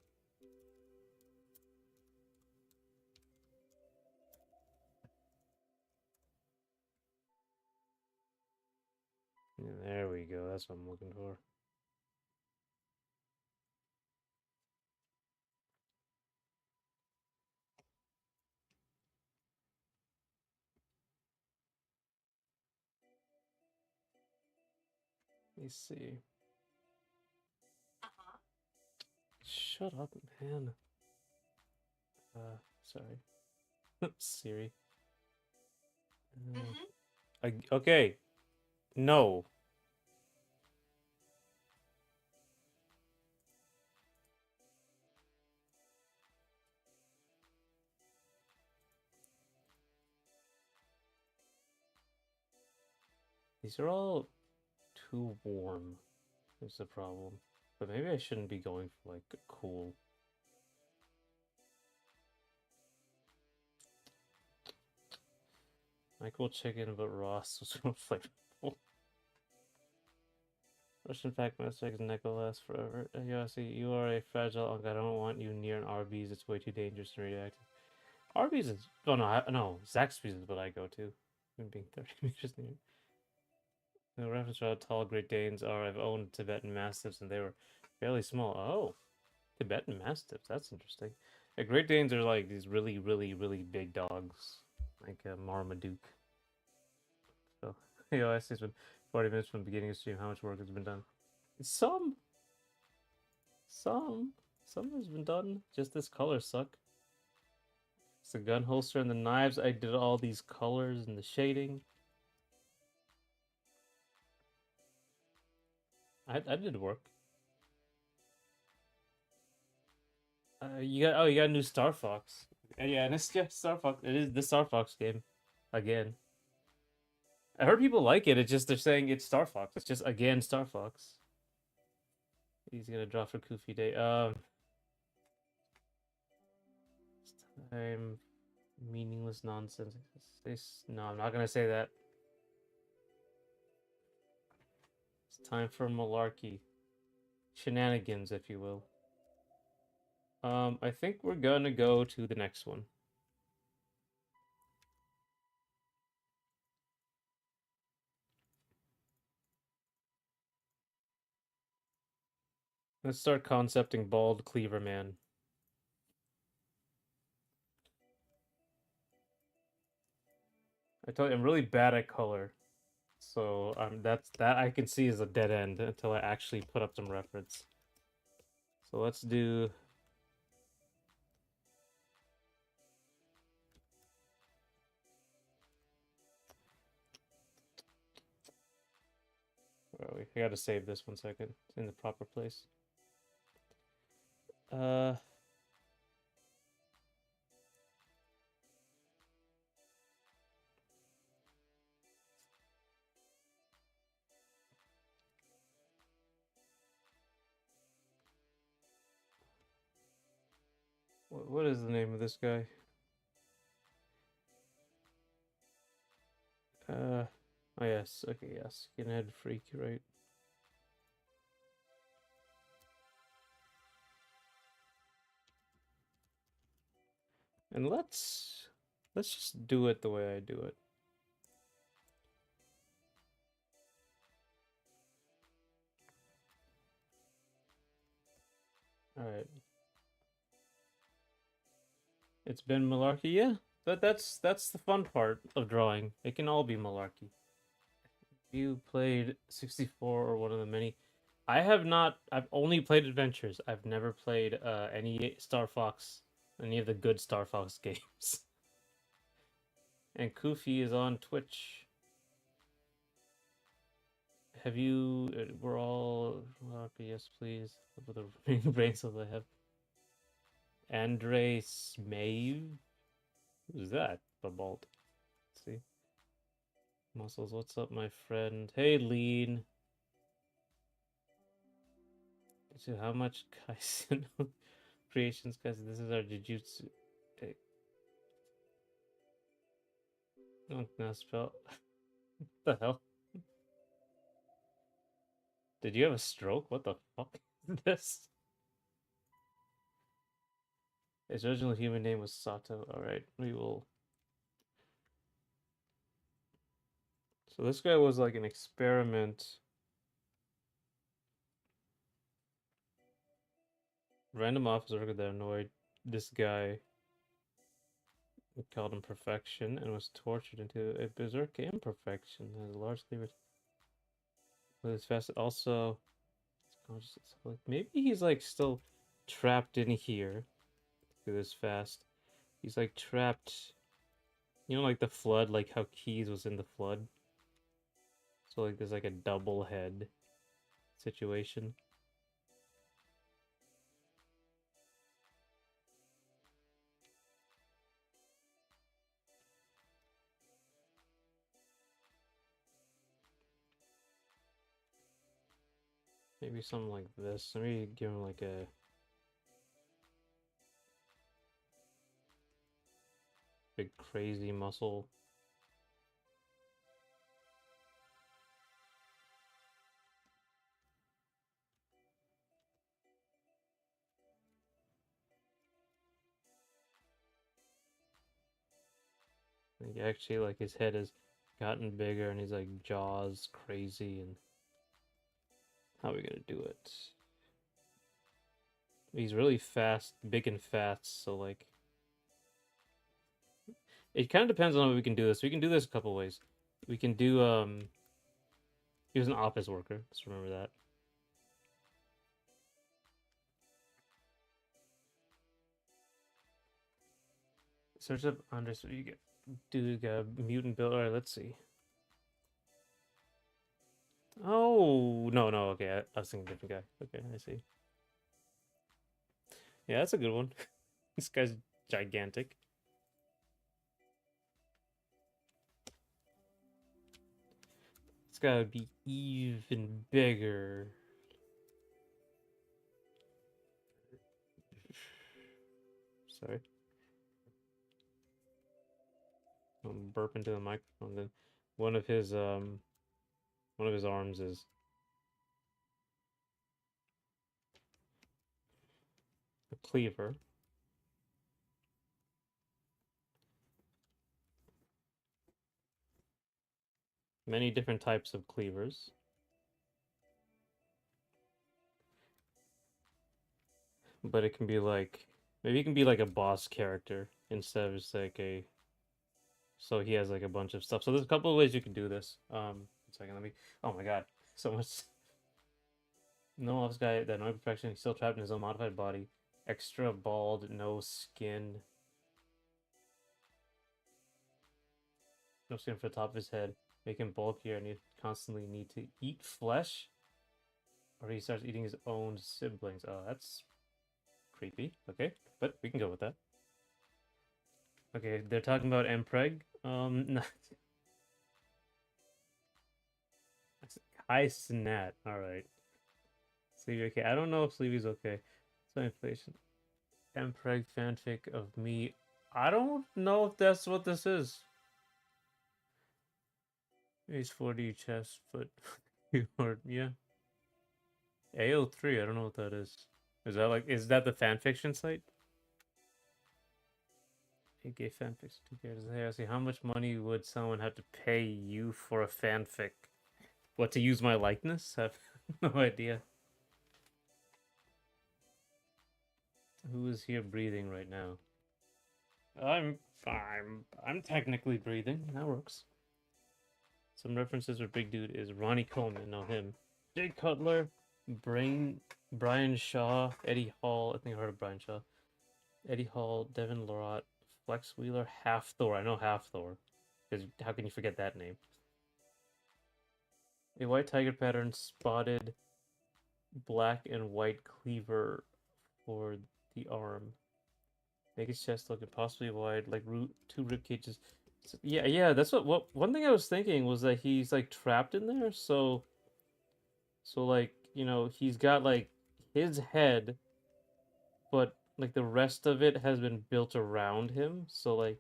Yeah, there we go. That's what I'm looking for. Let me see. Shut up, man. Sorry. Siri. Okay. No. These are all too warm is the problem. But maybe I shouldn't be going for like cool. Michael chicken, but Ross was more flavorful. Russian fact, most eggs neck will last forever. Yossi, you are a fragile unk. I don't want you near an Arby's. It's way too dangerous and radioactive. Arby's is... Oh, no, no. Zaxby's is what I go to. I'm being 30 meters near. The reference to how tall Great Danes are. I've owned Tibetan Mastiffs, and they were fairly small. Oh, Tibetan Mastiffs. That's interesting. Great Danes are like these really, really, really big dogs. Like a Marmaduke. So, yo, it's been 40 minutes from the beginning of the stream. How much work has been done? Some has been done. Just this color suck. It's the gun holster and the knives. I did all these colors and the shading. I did work. You got a new Star Fox. Yeah, and it's Star Fox. It is the Star Fox game, again. I heard people like it. It's just they're saying it's Star Fox. It's just again Star Fox. He's gonna draw for Coofe Day. Time meaningless nonsense. No, I'm not gonna say that. It's time for malarkey, shenanigans, if you will. I think we're gonna go to the next one. Let's start concepting Bald Cleaver Man. I told you I'm really bad at color, so that I can see is a dead end until I actually put up some reference. So let's do. Where are we? I gotta save this 1 second. It's in the proper place. What is the name of this guy? Oh yes, okay, yes. Skinhead freak, right? And let's just do it the way I do it. Alright. It's been malarkey, yeah. But that's the fun part of drawing. It can all be malarkey. You played 64 or one of the many. I have not. I've only played Adventures. I've never played any Star Fox, any of the good Star Fox games. And Coofe is on Twitch. Have you? We're all yes, please. With the brain cells I have. Andre Smave. Who's that? Bubalt. Let's see. Muscles. What's up, my friend? Hey, Lean. So how much Kaisen creations, guys? This is our Jujutsu. Hey. Oh, now spell. What the hell? Did you have a stroke? What the fuck is this? His original human name was Sato. Alright, we will. So this guy was like an experiment. Random officer that annoyed this guy. We called him Perfection and was tortured into a berserk imperfection. Has a large cleavage. With his fast, also, like maybe he's like still trapped in here. Look at this fast. He's like trapped. You know, like the flood, like how Keys was in the flood. So like there's like a double head situation. Maybe something like this. Maybe give him like a big crazy muscle. Like actually, like his head has gotten bigger, and he's like jaws crazy. And how are we gonna do it? He's really fast, big and fat. So like, it kind of depends on how we can do this. We can do this a couple ways. We can do He was an office worker. Just remember that. Search up under so you get dude mutant build. All right, let's see. Oh no. Okay, I was thinking different guy. Okay, I see. Yeah, that's a good one. This guy's gigantic. It's gotta be even bigger. Sorry. I'm burping to the microphone. Then one of his arms is a cleaver. Many different types of cleavers. But it can be like maybe it can be like a boss character instead of just like a so he has like a bunch of stuff. So there's a couple of ways you can do this. 1 second, let me oh my god. So much no this guy that no perfection, he's still trapped in his own modified body. Extra bald, no skin. No skin for the top of his head. Make him bulkier and he constantly need to eat flesh. Or he starts eating his own siblings. Oh, that's creepy. Okay, but we can go with that. Okay, they're talking about Mpreg. No. High Snat. Alright. Sleevey, okay. I don't know if Sleevy's okay. So inflation. Mpreg fanfic of me. I don't know if that's what this is. He's 40 chest foot. Yeah. AO3, I don't know what that is. Is that the fanfiction site? Gay fanfics. Hey, I see. How much money would someone have to pay you for a fanfic? What, to use my likeness? I have no idea. Who is here breathing right now? I'm technically breathing. That works. Some references for Big Dude is Ronnie Coleman, know him. Jay Cutler, Brian Shaw, Eddie Hall. I think I heard of Brian Shaw. Eddie Hall, Devin Lorot, Flex Wheeler, Half Thor. I know Half Thor. Because how can you forget that name? A white tiger pattern spotted black and white cleaver for the arm. Make his chest look impossibly wide, like two rib cages. So, yeah. That's what. One thing I was thinking was that he's like trapped in there. So like he's got like his head, but like the rest of it has been built around him. So like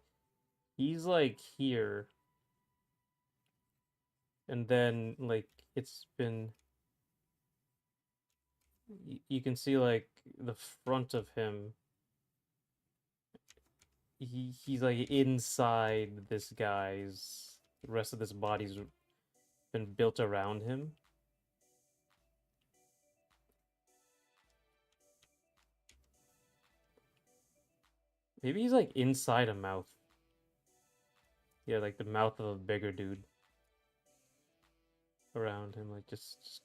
he's like here, and then like it's been. You can see like the front of him. He's like inside this guy's. The rest of this body's been built around him. Maybe he's like inside a mouth. Yeah, like the mouth of a bigger dude around him, like just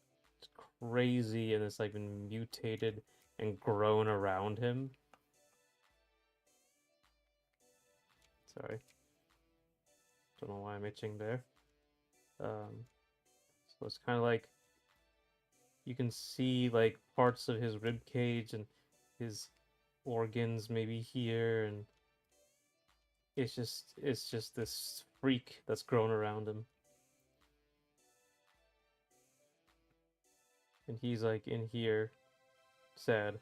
crazy, and it's like been mutated and grown around him. Sorry, don't know why I'm itching there. So it's kind of like you can see like parts of his rib cage and his organs maybe here, and it's just this freak that's grown around him. and he's like in here, sad.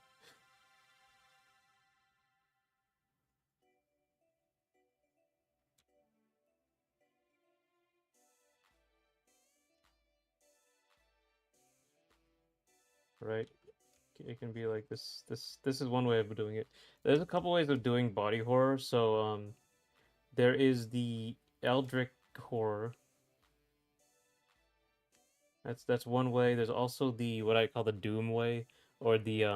Right? It can be like this. This is one way of doing it. There's a couple ways of doing body horror. So there is the Eldritch horror. That's one way. There's also the what I call the Doom way, or the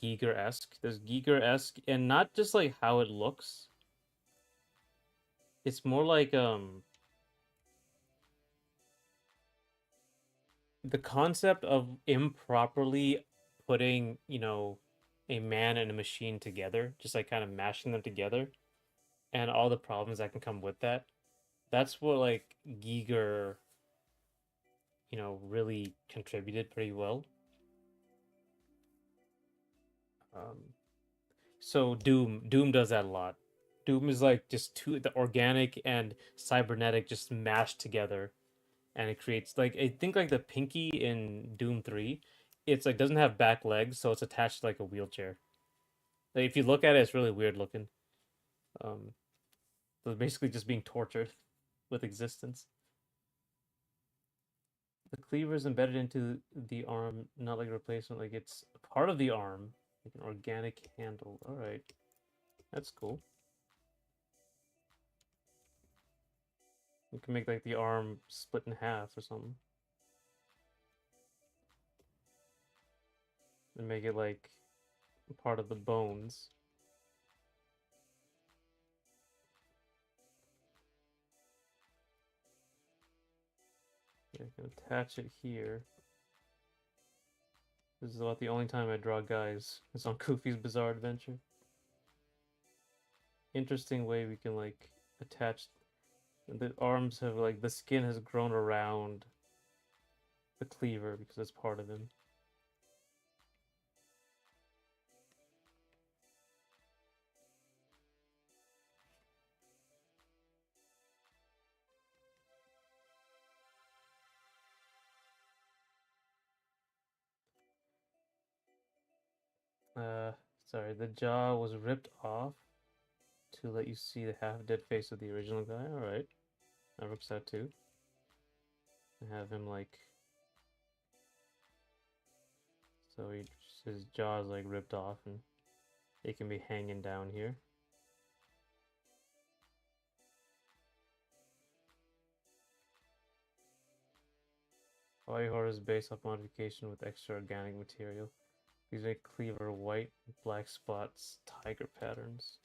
Giger-esque. There's Giger-esque, and not just like how it looks. It's more like the concept of improperly putting, a man and a machine together, just like kind of mashing them together, and all the problems that can come with that. That's what like Giger, really contributed pretty well. Um, so Doom does that a lot. Doom is like just the organic and cybernetic just mashed together, and it creates like I think like the pinky in Doom 3, it's like doesn't have back legs, so it's attached to like a wheelchair. Like if you look at it, it's really weird looking. Um, so it's basically just being tortured with existence. The cleaver is embedded into the arm, not like a replacement. Like it's part of the arm, like an organic handle. All right, that's cool. You can make like the arm split in half or something, and make it like part of the bones. Yeah, I can attach it here. This is about the only time I draw guys. It's on Koofe's Bizzare Adventure. Interesting way we can like attach the arms have like the skin has grown around the cleaver because it's part of him. Uh, Sorry, the jaw was ripped off to let you see the half-dead face of the original guy. All right, that works out too. I have him like so his jaw is like ripped off and it can be hanging down here. Body horror is based off modification with extra organic material. These make cleaver white, black spots, tiger patterns.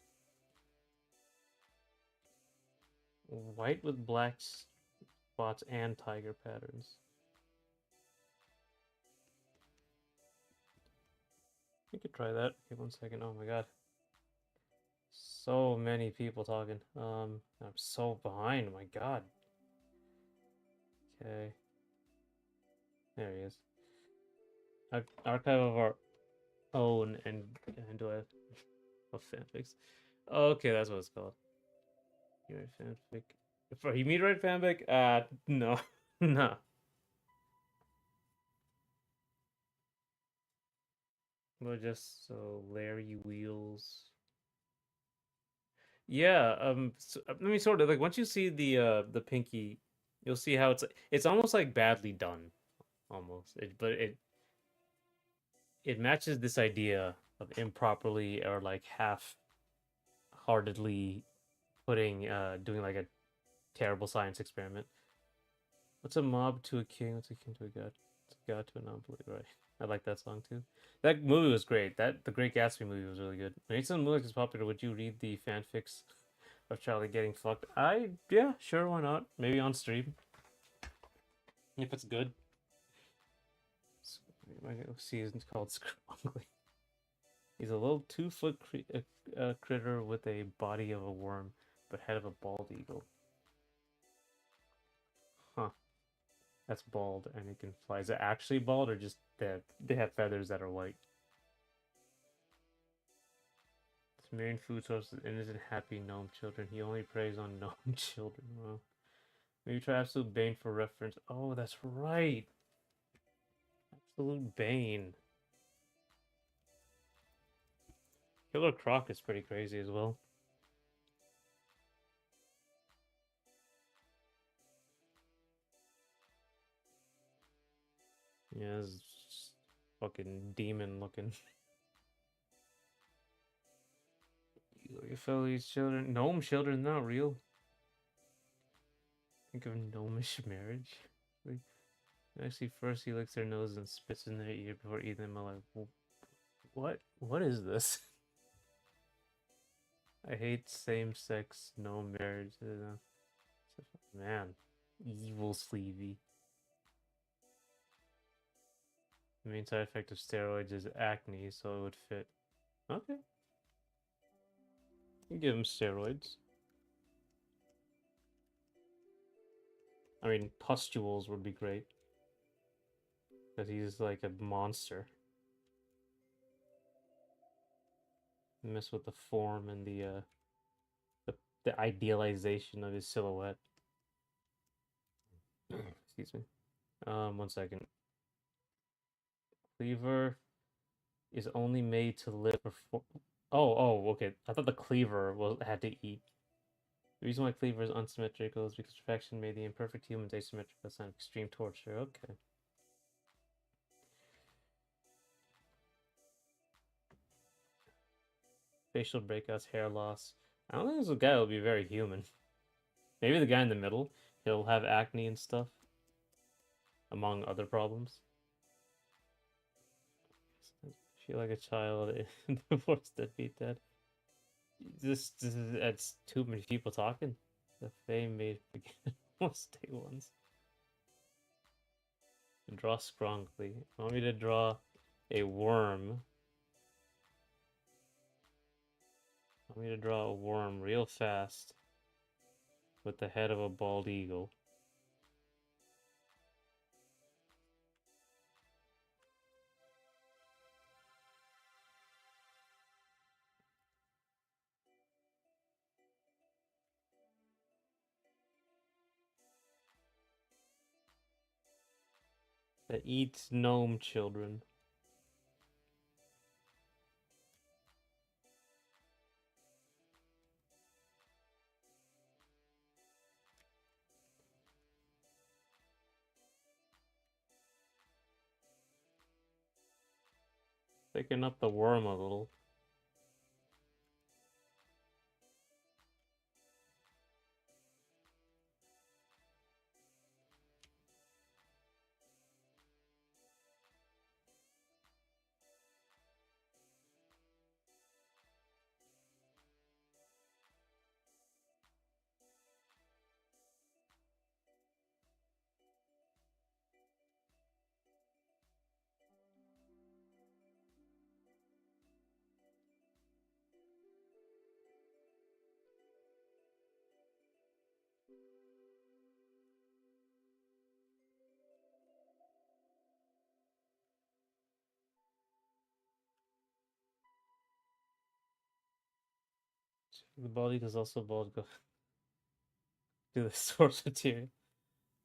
White with black spots and tiger patterns. We could try that. Okay, 1 second. Oh my god. So many people talking. I'm so behind. My god. Okay. There he is. Archive of our own and do I of fanfics. Okay, that's what it's called. You write fanfic. For you mean write fanfic? No. No. But just so Larry Wheels. Yeah, so, I mean sort of like once you see the pinky, you'll see how it's almost like badly done almost. But it matches this idea of improperly or like half-heartedly putting doing like a terrible science experiment. What's a mob to a king? What's a king to a god? It's a god to a non-believer, right? I like that song too. That movie was great. The Great Gatsby movie was really good. When AcesUndertheMoonlight is popular, would you read the fanfics of Charlie getting fucked? Yeah, sure, why not? Maybe on stream if it's good. My season called Scrongly. He's a little 2-foot critter with a body of a worm, but head of a bald eagle. Huh. That's bald, and it can fly. Is it actually bald, or just that they have feathers that are white? His main food source is innocent, happy gnome children. He only preys on gnome children. Wow. Maybe try Absolute Bane for reference. Oh, that's right. Absolute bane. Killer Croc is pretty crazy as well. Yeah, it's just fucking demon looking. You feel these children, gnome children, not real. Think of gnomish marriage. Like, actually, first he licks their nose and spits in their ear before eating them. I'm like, what? What is this? I hate same-sex gnome marriage. Man, evil sleevey. The main side effect of steroids is acne, so it would fit. Okay, you give him steroids. I mean, pustules would be great. Because he's like a monster. Mess with the form and the idealization of his silhouette. Excuse me. 1 second. Cleaver is only made to live for. Oh, okay. I thought the cleaver had to eat. The reason why cleaver is unsymmetrical is because perfection made the imperfect humans asymmetrical, sign of extreme torture. Okay. Facial breakouts, hair loss. I don't think this guy will be very human. Maybe the guy in the middle, he'll have acne and stuff, among other problems. I feel like a child in divorced deadbeat dad. That's too many people talking. The fame made begin almost day ones. Draw scroungly. I want me to draw a worm. I want me to draw a worm real fast with the head of a bald eagle. That eats gnome children. Thicken up the worm a little. The bald eagle is also bald. Go to the source material.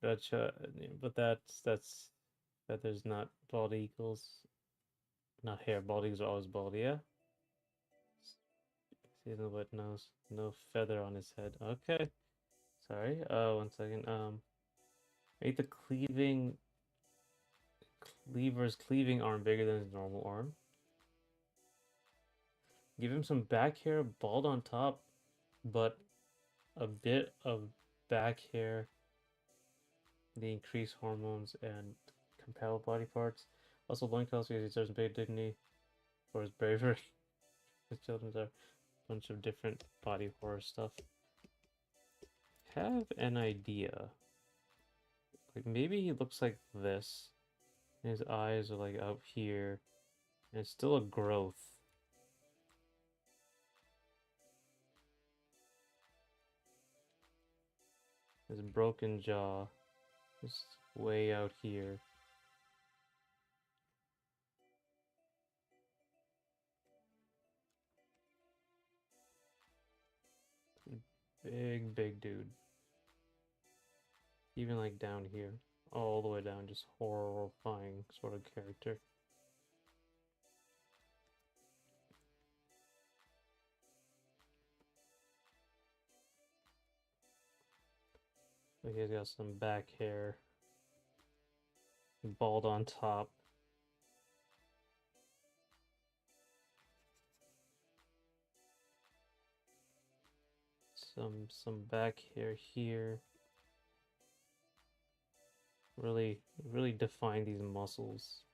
Gotcha. But that's feathers, not bald eagles. Not hair. Bald eagles are always bald. Yeah. See no but nose. No feather on his head. Okay. Sorry. 1 second. Make the cleaver's cleaving arm bigger than his normal arm. Give him some back hair, bald on top, but a bit of back hair. The increased hormones and compel body parts. Also, loincloths because he deserves big dignity for his bravery. His children are a bunch of different body horror stuff. Have an idea. Like maybe he looks like this. And his eyes are like up here. And it's still a growth. His broken jaw is way out here. Big dude. Even like down here. all the way down, just horrifying sort of character. He's got some back hair, bald on top. Some back hair here. Really define these muscles.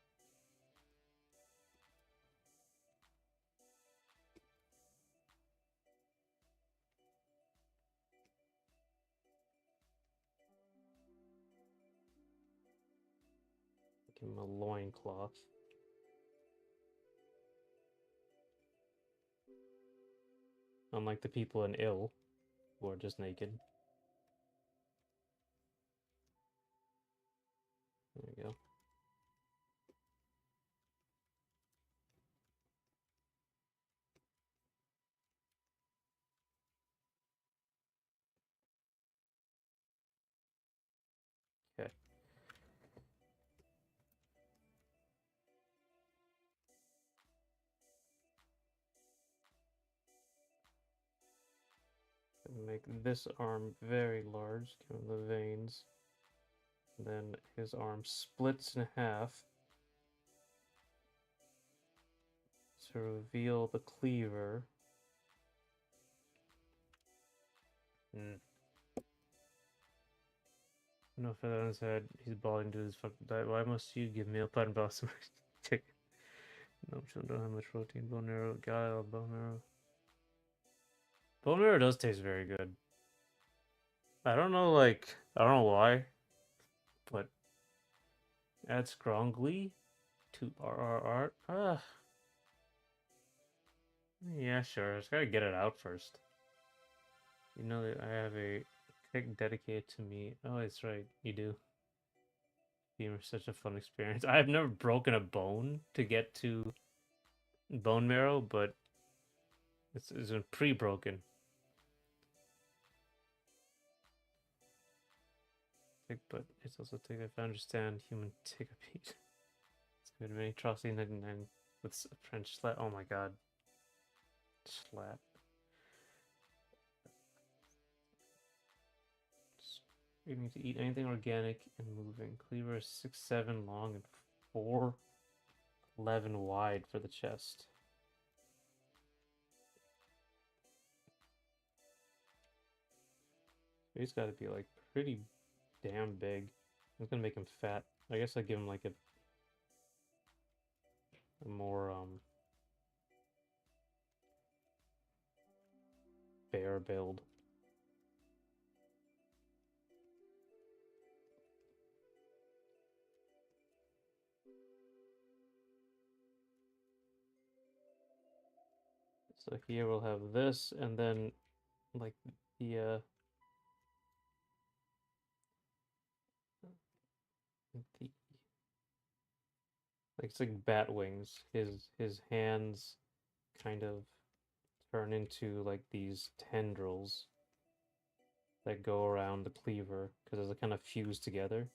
Give him a loincloth. Unlike the people in Ill, who are just naked. There we go. Okay. Make this arm very large, give him the veins. Then his arm splits in half to reveal the cleaver. No feather on his head. He's balding to his fucking diet. Why must you give meal plan about so much chicken? No, children don't have much protein. Bone marrow. God, I love bone marrow. Bone marrow does taste very good. I don't know, like, I don't know why, but add scrongly to RRR. Yeah, sure. Just gotta get it out first. You know that I have a pick dedicated to me. Oh, that's right. You do. Being such a fun experience. I have never broken a bone to get to bone marrow, but it's been pre-broken. But it's also take if I understand human take a beat. It's good many atrocity 99 with French slat. Oh my god. Slat. You need to eat anything organic and moving. Cleaver is 6'7" long and 4'11" wide for the chest. He's got to be like pretty damn big. I'm gonna make him fat. I guess I'll give him like a more bear build. So here we'll have this, and then like the like it's like bat wings. His hands kind of turn into like these tendrils that go around the cleaver because they kind of fuse together.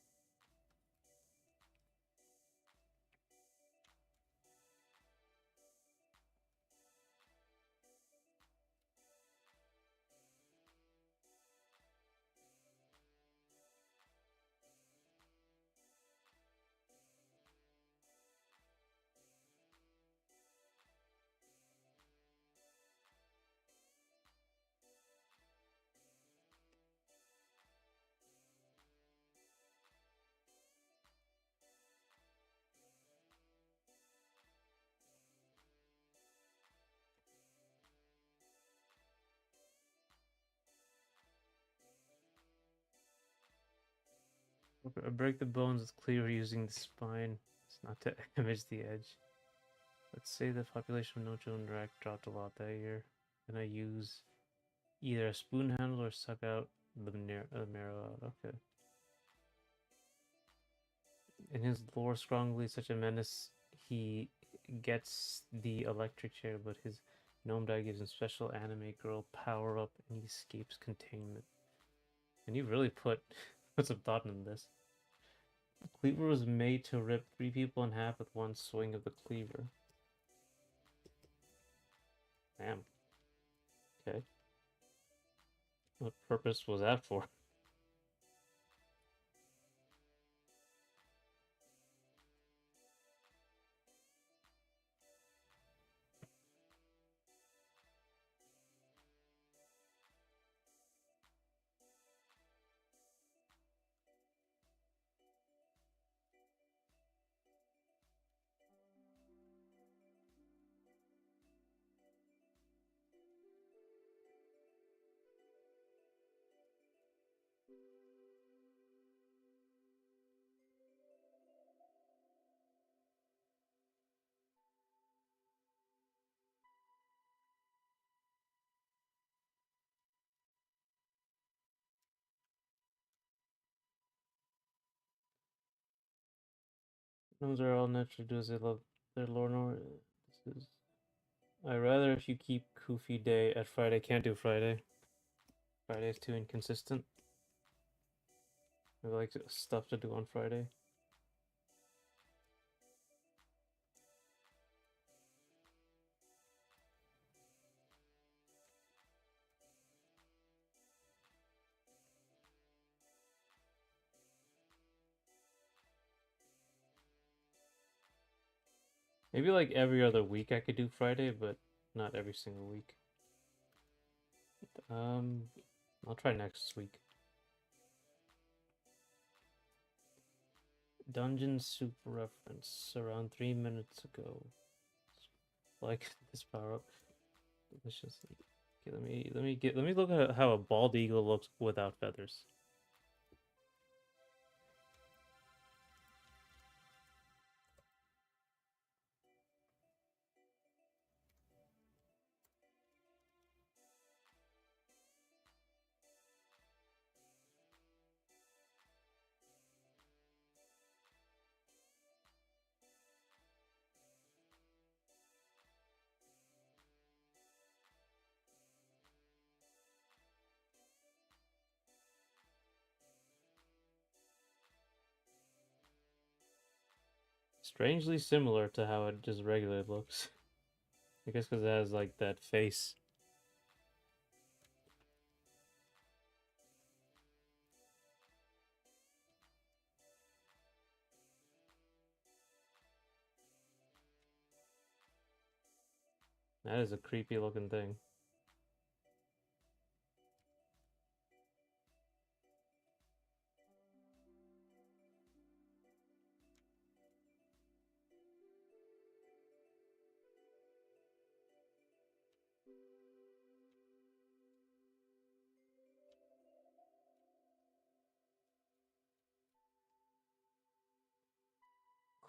Break the bones with cleaver using the spine. It's not to damage the edge. Let's say the population of no-chill and direct dropped a lot that year. And I use either a spoon handle or suck out the marrow out. Okay. In his lore, strongly such a menace, he gets the electric chair, but his gnome dye gives him special anime girl power up and he escapes containment. And you really put some thought into this. The cleaver was made to rip 3 people in half with one swing of the cleaver. Damn. Okay. What purpose was that for? Gnomes are all naturally do as they love their lore. This is. I'd rather if you keep Coofe Day at Friday. Can't do Friday. Friday's too inconsistent. I like stuff to do on Friday. Maybe like every other week I could do Friday, but not every single week. I'll try next week. Dungeon Soup reference around 3 minutes ago. Like this power up. Delicious. Okay, let me look at how a bald eagle looks without feathers. Strangely similar to how it just regularly looks. I guess because it has like that face. That is a creepy looking thing.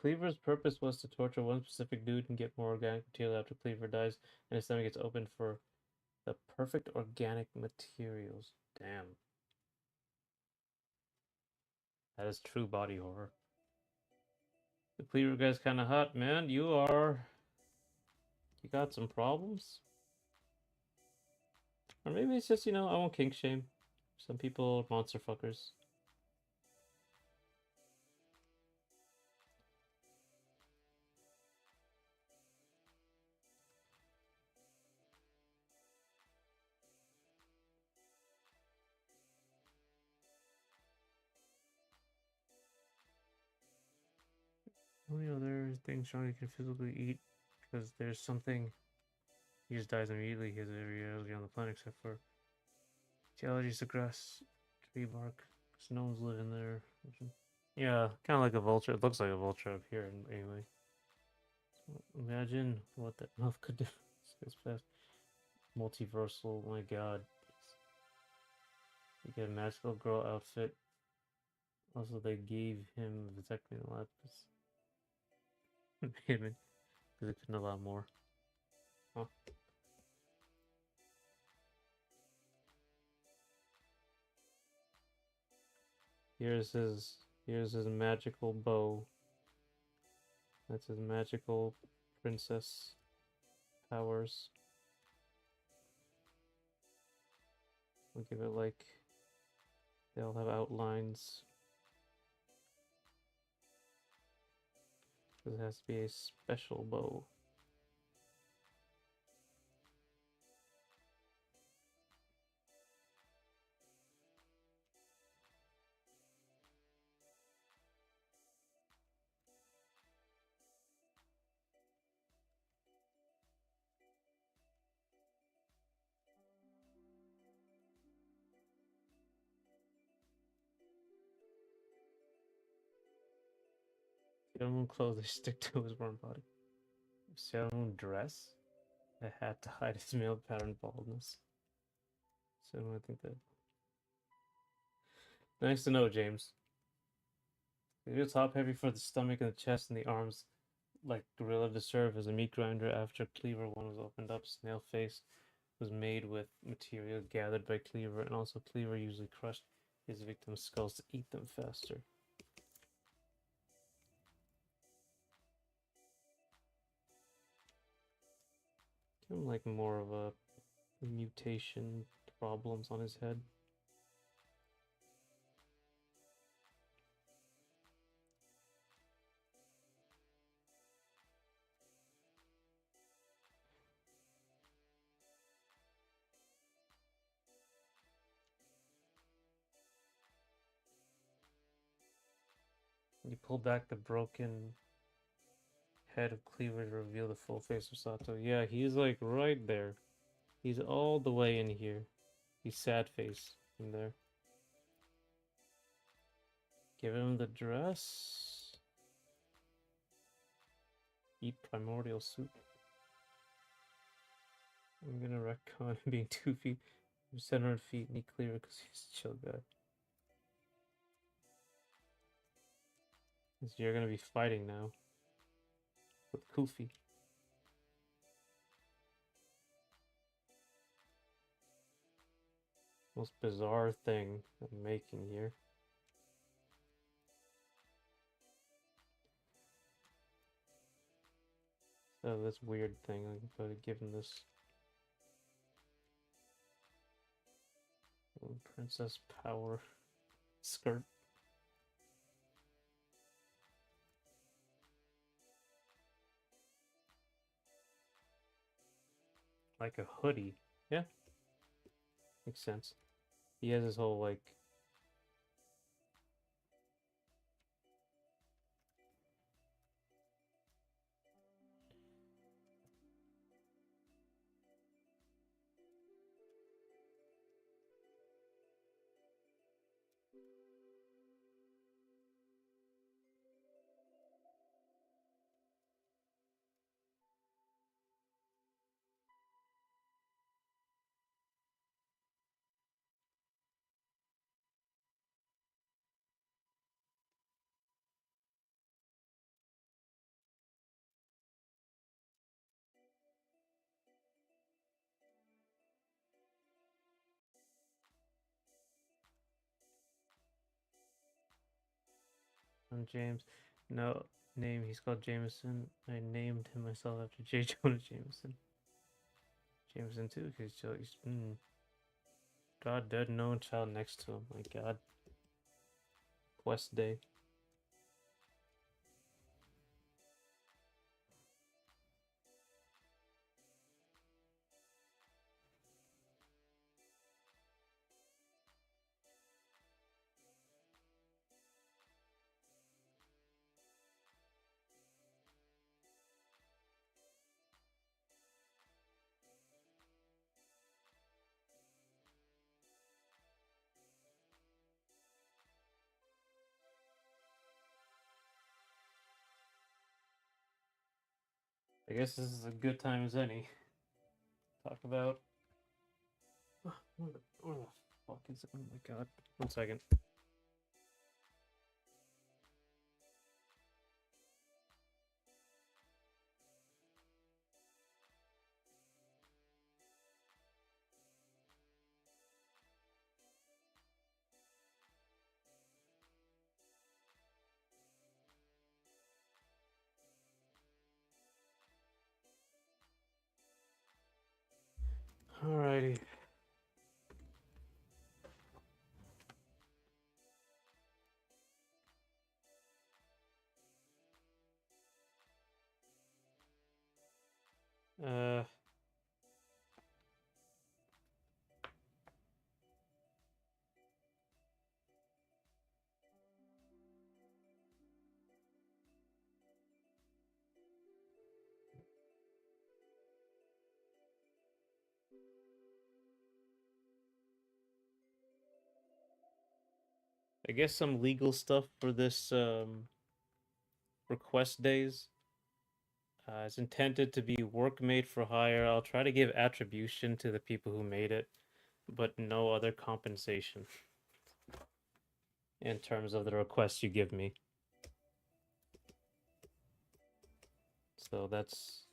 Cleaver's purpose was to torture one specific dude and get more organic material after Cleaver dies and his stomach gets opened for the perfect organic materials. Damn. That is true body horror. The Cleaver guy's kind of hot, man. You got some problems? Or maybe it's just, I won't kink shame. Some people are monster fuckers. Only other thing Johnny can physically eat because there's something. He just dies immediately. He has every allergy on the planet except for the allergies to grass, tree bark. Because gnomes live in there. Yeah, kind of like a vulture. It looks like a vulture up here anyway. Imagine what that mouth could do. This past multiversal. Oh my god. You get a magical girl outfit. Also, they gave him exactly the lapis. Because it couldn't allow more. Huh. Here's his magical bow. That's his magical princess powers. We'll give it like they all have outlines. Because it has to be a special bow. Sailor Moon clothes they stick to his warm body. Sailor Moon dress? A hat to hide his male pattern baldness. So I think that. Nice to know, James. Maybe top heavy for the stomach and the chest and the arms, like Gorilla to serve as a meat grinder after Cleaver 1 was opened up. Snail Face was made with material gathered by Cleaver, and also Cleaver usually crushed his victims' skulls to eat them faster. Give him like more of a mutation problems on his head. You pull back the broken head of Cleaver to reveal the full face of Sato. Yeah, he's like right there. He's all the way in here. He's sad face in there. Give him the dress. Eat primordial soup. I'm gonna retcon being 2 feet, 700 feet, and he Cleaver because he's a chill guy. So you're gonna be fighting now with Coofe. Most bizarre thing I'm making here. So this weird thing, I can probably give him this princess power skirt. Like a hoodie. Yeah. Makes sense. He has his whole like James. No name, he's called Jameson. I named him myself after J. Jonah Jameson. Jameson too, because he's God, dead, no child next to him. My God. Quest day. I guess this is a good time as any. Talk about. Where the fuck is it? Oh my God. 1 second. Alrighty. I guess some legal stuff for this request days. It's intended to be work made for hire. I'll try to give attribution to the people who made it, but no other compensation in terms of the request you give me. So that's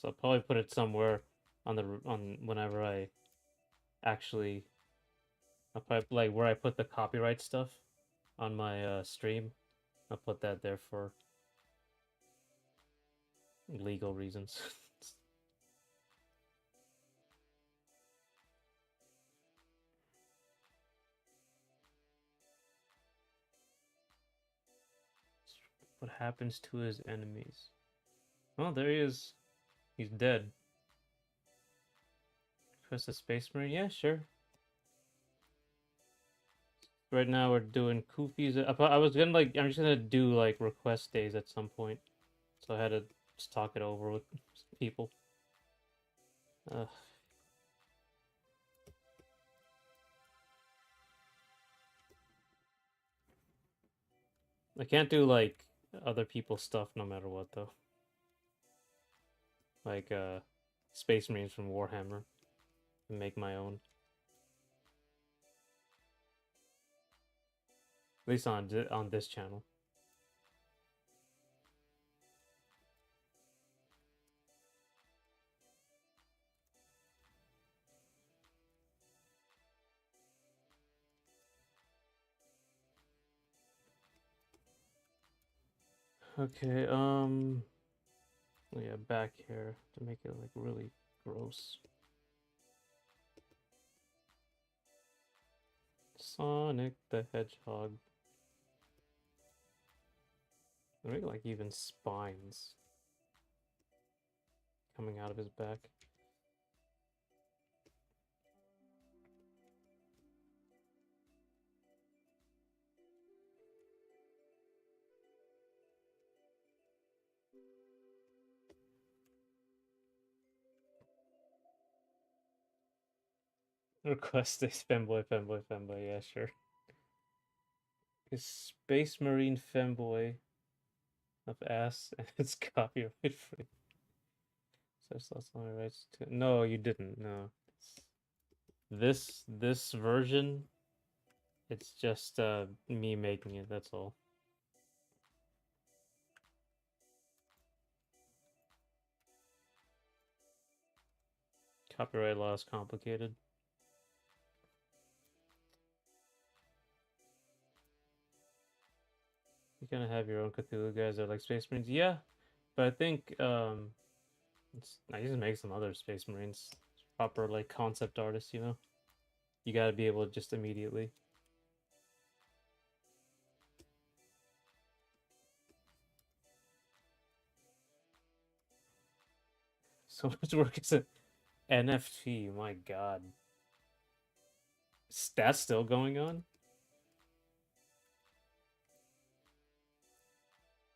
I'll probably put it somewhere on whenever I actually I'll probably like where I put the copyright stuff on my stream. I'll put that there for legal reasons. What happens to his enemies? Oh, there he is. He's dead. Press the space marine? Yeah, sure. Right now we're doing Koofe's. I was gonna like I'm just gonna do like request days at some point, so I had to just talk it over with people. Ugh. I can't do like other people's stuff no matter what though. Like Space Marines from Warhammer and make my own. At least on this channel. Okay, yeah, back here to make it like really gross. Sonic the Hedgehog. They make like even spines coming out of his back. Request a femboy, yeah, sure. Is Space Marine femboy of ass and it's copyright free. So that's my rights to. No, you didn't. No. This version, it's just me making it. That's all. Copyright law is complicated. You kind of have your own Cthulhu guys that are like Space Marines, yeah, but I think I just make some other Space Marines, proper like concept artists. You know, you got to be able to just immediately. So much work as an NFT. My God, that's still going on.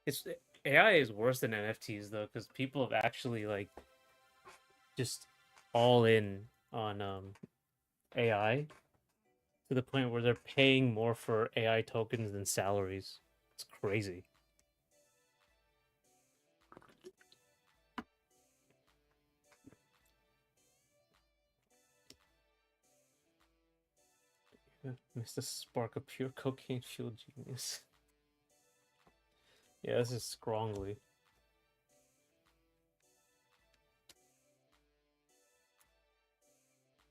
It's AI is worse than NFTs though, because people have actually like just all in on AI to the point where they're paying more for AI tokens than salaries. It's crazy. Mr. Spark, a pure cocaine fueled genius. Yeah, this is Scrongly.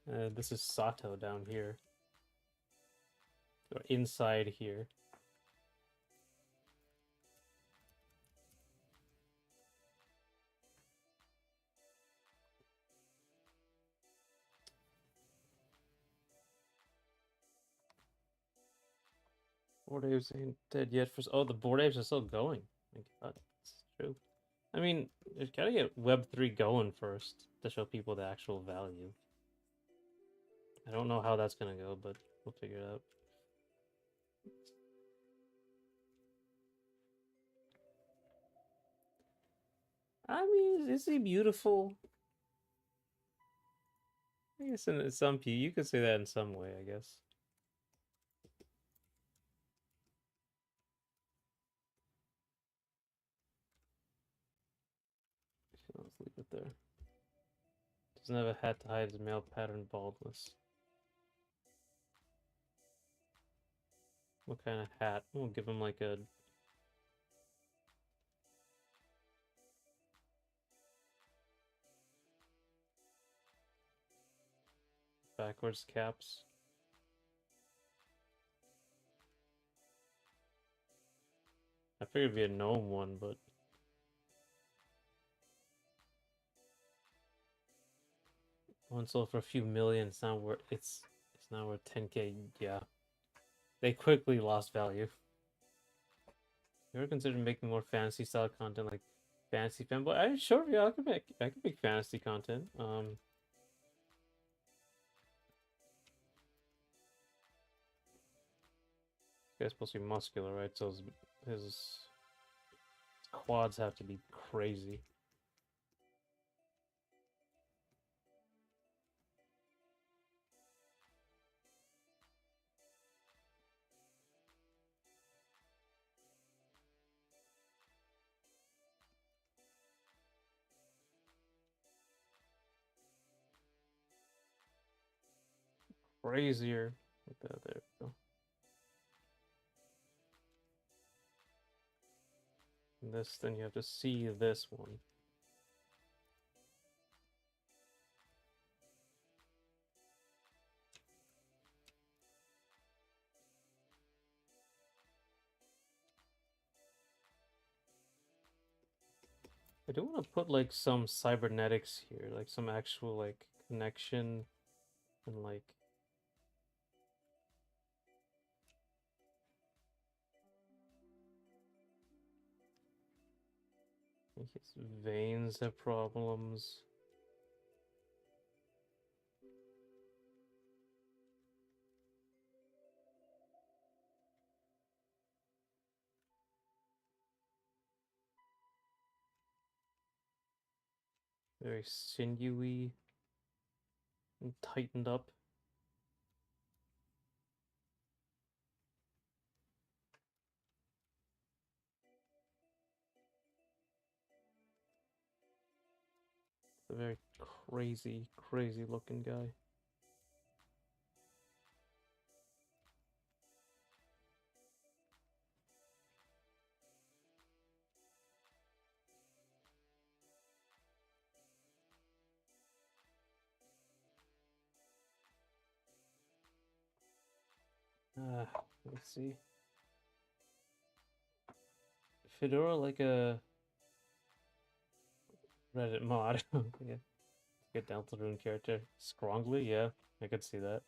This is Sato down here. Or inside here. Bored apes ain't dead yet. Oh, the bored apes are still going. My God, that's true. I mean, you gotta get Web3 going first to show people the actual value. I don't know how that's gonna go, but we'll figure it out. I mean, is he beautiful? I guess in some you could say that in some way, I guess. it there. Doesn't have a hat to hide his male pattern baldness. What kind of hat? We'll give him like a... backwards caps. I figured it'd be a gnome one, but... one sold for a few million. It's not worth... It's not worth 10k. Yeah. They quickly lost value. You ever considered making more fantasy style content like Fantasy Fanboy? Yeah, I could make fantasy content. This guy's supposed to be muscular, right? So his quads have to be crazy. Crazier. Like that, there we go. And this, then you have to see this one. I do want to put like some cybernetics here, like some actual like connection and like his veins have problems. Very sinewy and tightened up. A very crazy looking guy. Let's see. Fedora like a Reddit mod. Yeah. Good Deltarune character. Scrongly, yeah. I could see that.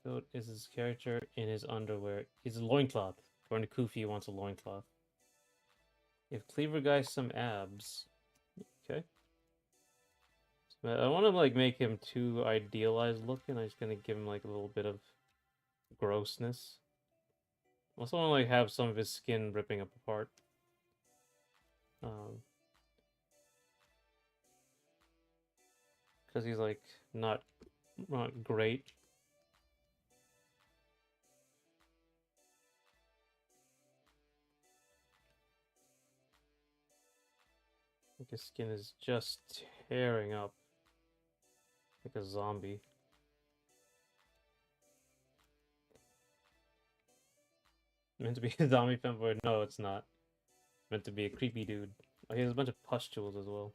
Goat is his character in his underwear. He's a loincloth. According to Coofe, he wants a loincloth. If Cleaver Guy's some abs. Okay. But I want to like make him too idealized looking. I'm just gonna give him like a little bit of grossness. I also want to like have some of his skin ripping up apart. Because he's like not great. Like his skin is just tearing up like a zombie. Meant to be a zombie fanboy? No, it's not. Meant to be a creepy dude. Oh, he has a bunch of pustules as well.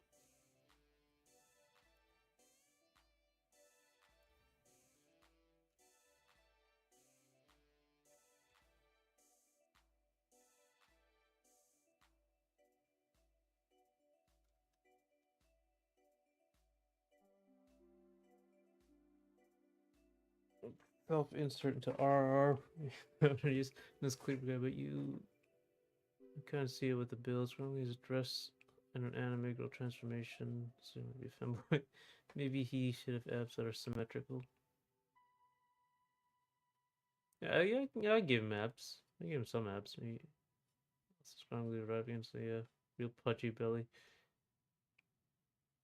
Self-insert into RR. Use this Cleaver Guy, but you can't see it with the builds. Wrong his dress and an anime girl transformation. So maybe a femboy. Maybe he should have abs that are symmetrical. Yeah, I give him abs. I give him some abs. He strongly arriving, so yeah, real pudgy belly.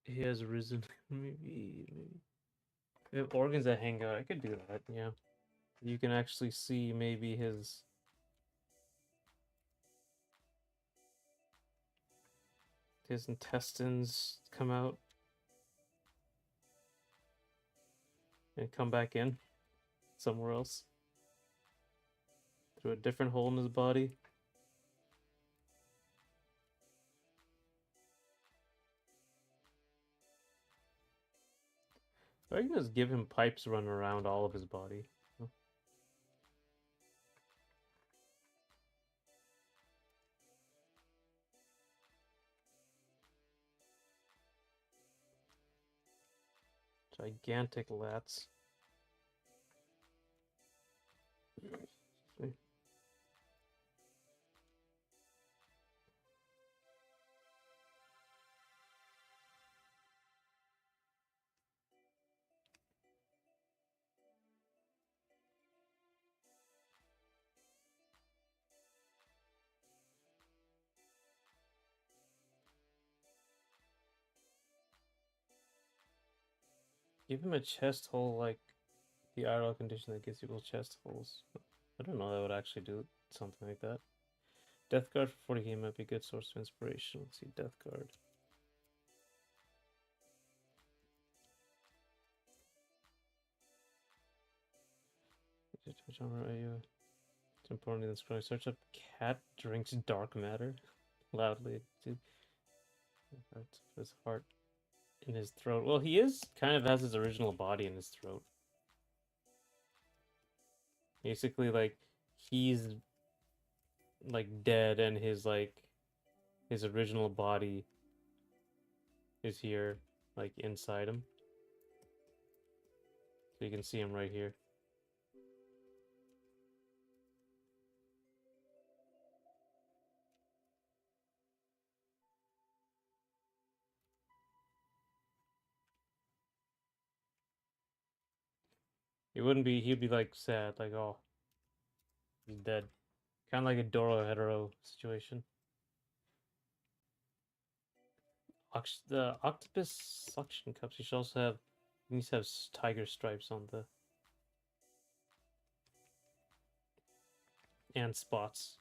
He has risen. maybe. We have organs that hang out. I could do that. Yeah, you can actually see maybe his his intestines come out and come back in somewhere else through a different hole in his body. I can just give him pipes running around all of his body. Gigantic lats. Give him a chest hole like the IRL condition that gives people chest holes. I don't know that would actually do something like that. Death Guard for 40k might be a good source of inspiration. Let's see, Death Guard. Which genre are you? It's important in this scrolling. Search up cat drinks dark matter loudly. His heart in his throat. Well, he is kind of has his original body in his throat. Basically, like he's like dead, and his original body is here, like inside him. So you can see him right here. He wouldn't be. He'd be like sad, like, oh, he's dead. Kind of like a Doro Hetero situation. The octopus suction cups. You should also have. He needs to have tiger stripes on the and spots.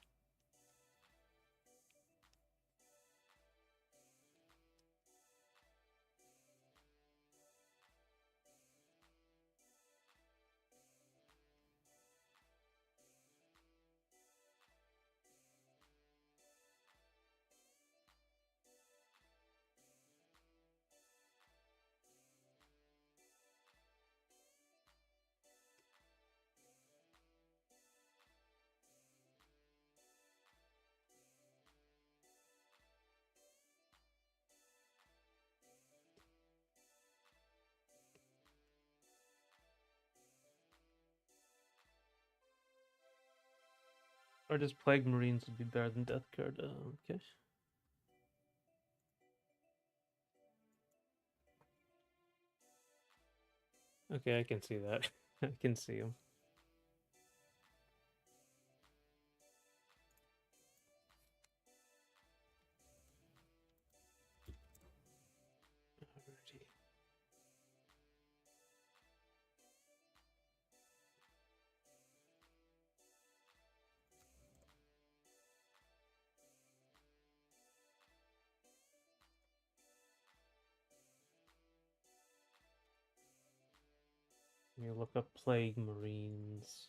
Or just Plague Marines would be better than Death Guard. Okay. Okay, I can see that. I can see him. Alrighty. Let me look up Plague Marines.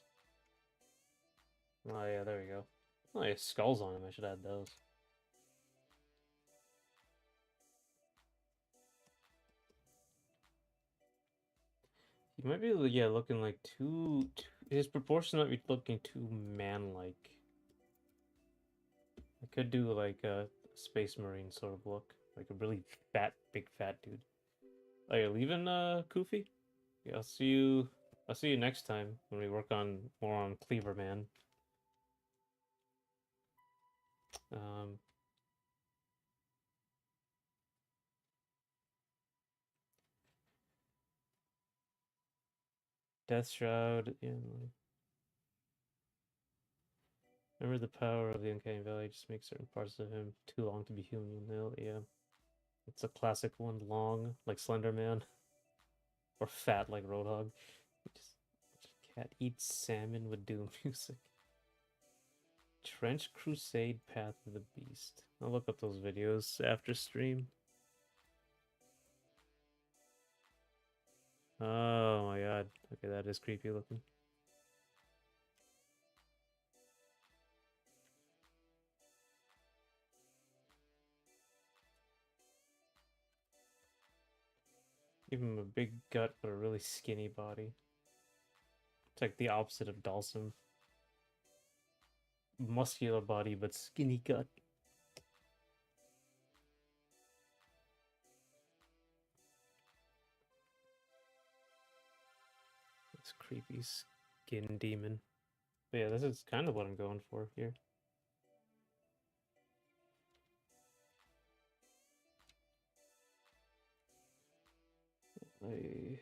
Oh yeah, there we go. Oh, he has skulls on him. I should add those. He might be, yeah, looking like too his proportion might be looking too man-like. I could do like a Space Marine sort of look, like a really fat, big fat dude. Oh, you're leaving, Coofe? Yeah, I'll see you. I'll see you next time when we work on more on Cleaver Man. Um, Death Shroud. Yeah. Remember the power of the Uncanny Valley just makes certain parts of him too long to be human. Yeah. It's a classic one, long like Slender Man, or fat like Roadhog. Just cat eats salmon with doom music. Trench Crusade Path of the Beast. I'll look up those videos after stream. Oh my god. Okay, that is creepy looking. Give him a big gut but a really skinny body. It's like the opposite of Dalsum. Muscular body but skinny gut. This creepy skin demon. But yeah, this is kind of what I'm going for here. I...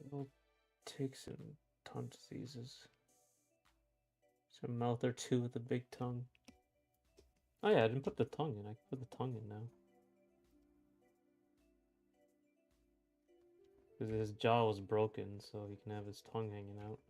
It'll take some tongue diseases. Some mouth or two with a big tongue. Oh yeah, I didn't put the tongue in. I can put the tongue in now. Because his jaw was broken, so he can have his tongue hanging out.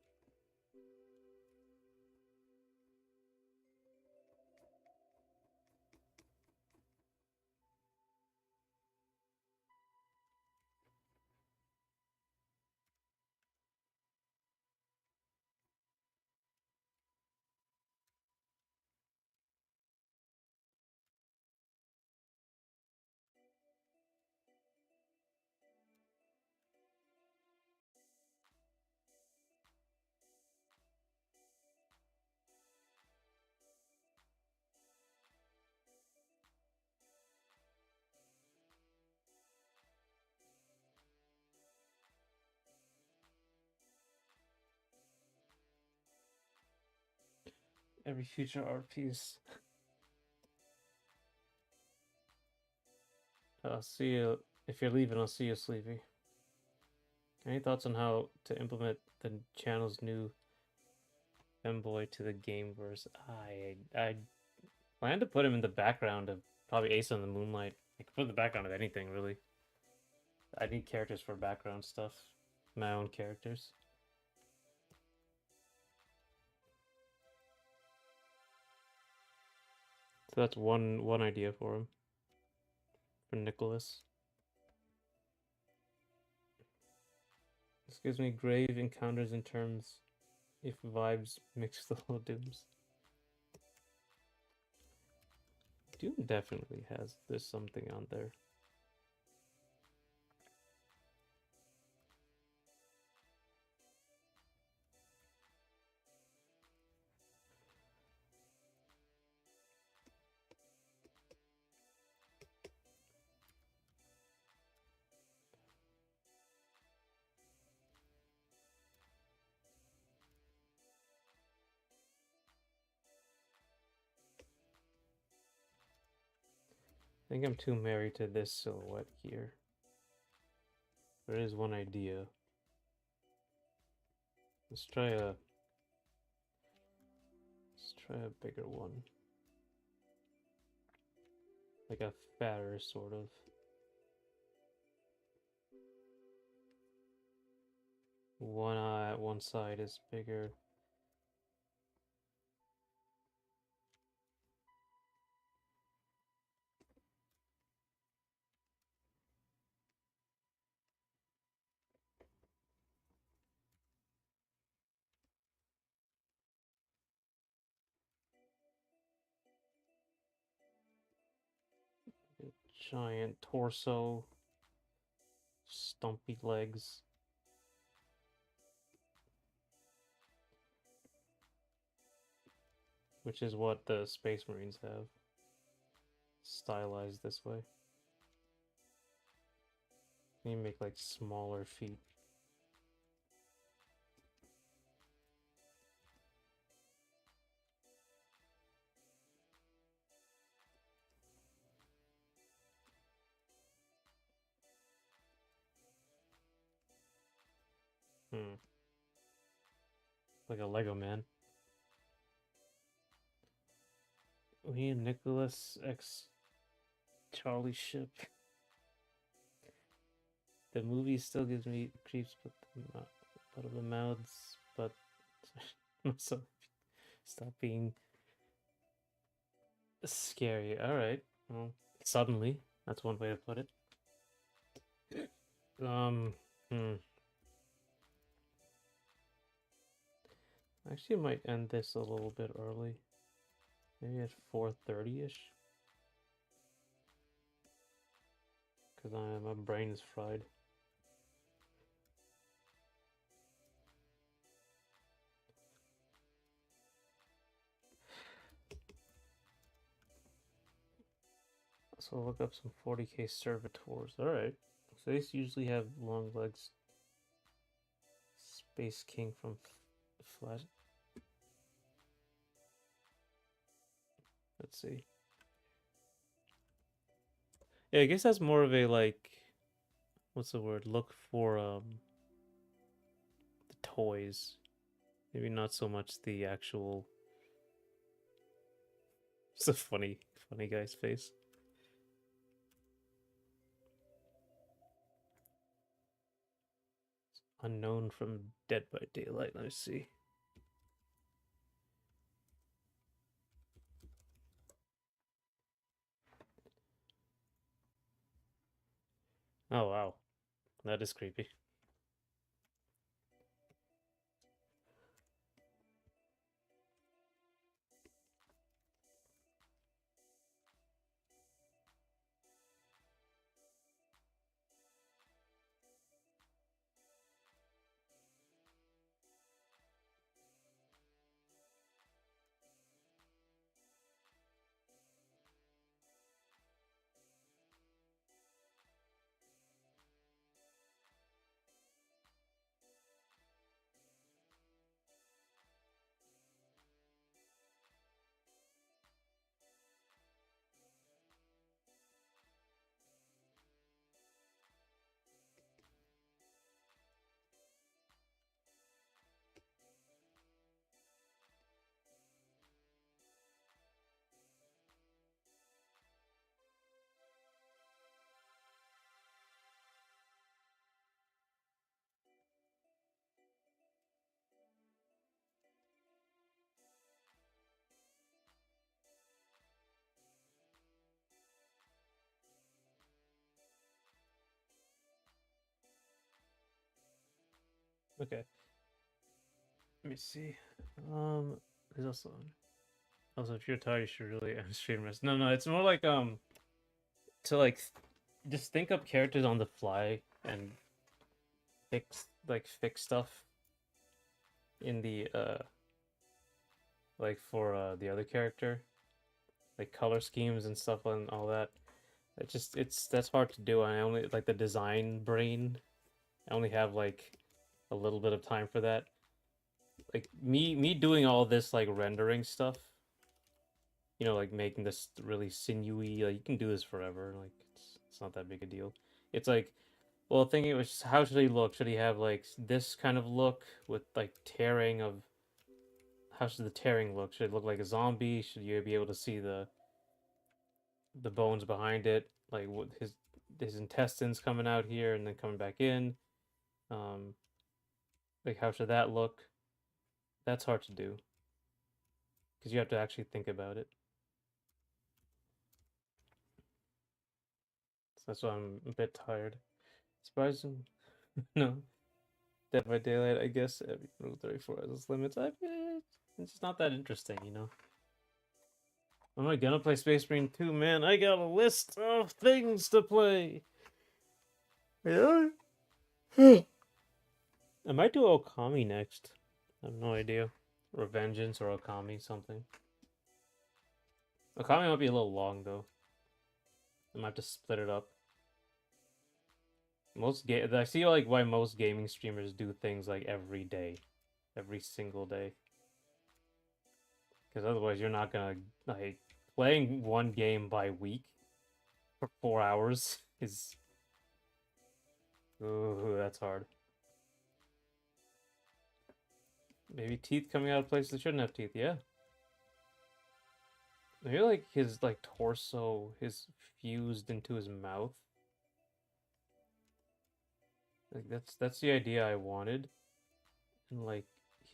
Every future art piece. I'll see you. If you're leaving, I'll see you, Sleepy. Any thoughts on how to implement the channel's new femboy to the gameverse? I plan to put him in the background of probably AcesUndertheMoonlight. I could put in the background of anything, really. I need characters for background stuff. My own characters. So that's one idea for him. For Nicholas. This gives me grave encounters in terms if vibes mix the little dooms. Doom definitely has there's something on there. I think I'm too married to this silhouette here. There is one idea. Let's try a bigger one. Like a fatter sort of. One eye, one side is bigger. A giant torso. Stumpy legs. Which is what the Space Marines have. Stylized this way. You make like smaller feet. Like a Lego man. We and Nicholas X Charlie ship. The movie still gives me creeps, but of the mouths. But so stop being scary. All right. Well, suddenly that's one way to put it. Um. Actually, I might end this a little bit early. Maybe at 4:30ish. Because my brain is fried. So I'll look up some 40k servitors. Alright. So these usually have long legs. Space King from Flash. Let's see. Yeah, I guess that's more of a like, what's the word? Look for the toys. Maybe not so much the actual. It's a funny guy's face. Unknown from Dead by Daylight. Let me see. Oh wow, that is creepy. Okay. Let me see. There's also if you're tired, you should really end stream rest. No, it's more like to like just think up characters on the fly and fix stuff in the like for the other character, like color schemes and stuff and all that. That's hard to do. I only like the design brain. I only have like a little bit of time for that. Like me doing all this like rendering stuff, like making this really sinewy. Like you can do this forever. Like it's not that big a deal. It's like, well, thinking it was how should he look? Should he have like this kind of look with like tearing of? How should the tearing look? Should it look like a zombie? Should you be able to see the bones behind it? Like what his intestines coming out here and then coming back in. Um, like how should that look? That's hard to do because you have to actually think about it. So that's why I'm a bit tired. Surprising, no. Dead by Daylight, I guess. Every rule 34 has its limits. It's just not that interesting. Am I gonna play Space Marine 2? Man, I got a list of things to play. Yeah. I might do Okami next. I have no idea. Or Vengeance or Okami, something. Okami might be a little long, though. I might have to split it up. I see like why most gaming streamers do things like every day. Every single day. Because otherwise you're not gonna, like, playing one game by week for 4 hours is... Ooh, that's hard. Maybe teeth coming out of places that shouldn't have teeth. Yeah. Maybe like his like torso is fused into his mouth. Like that's the idea I wanted. And like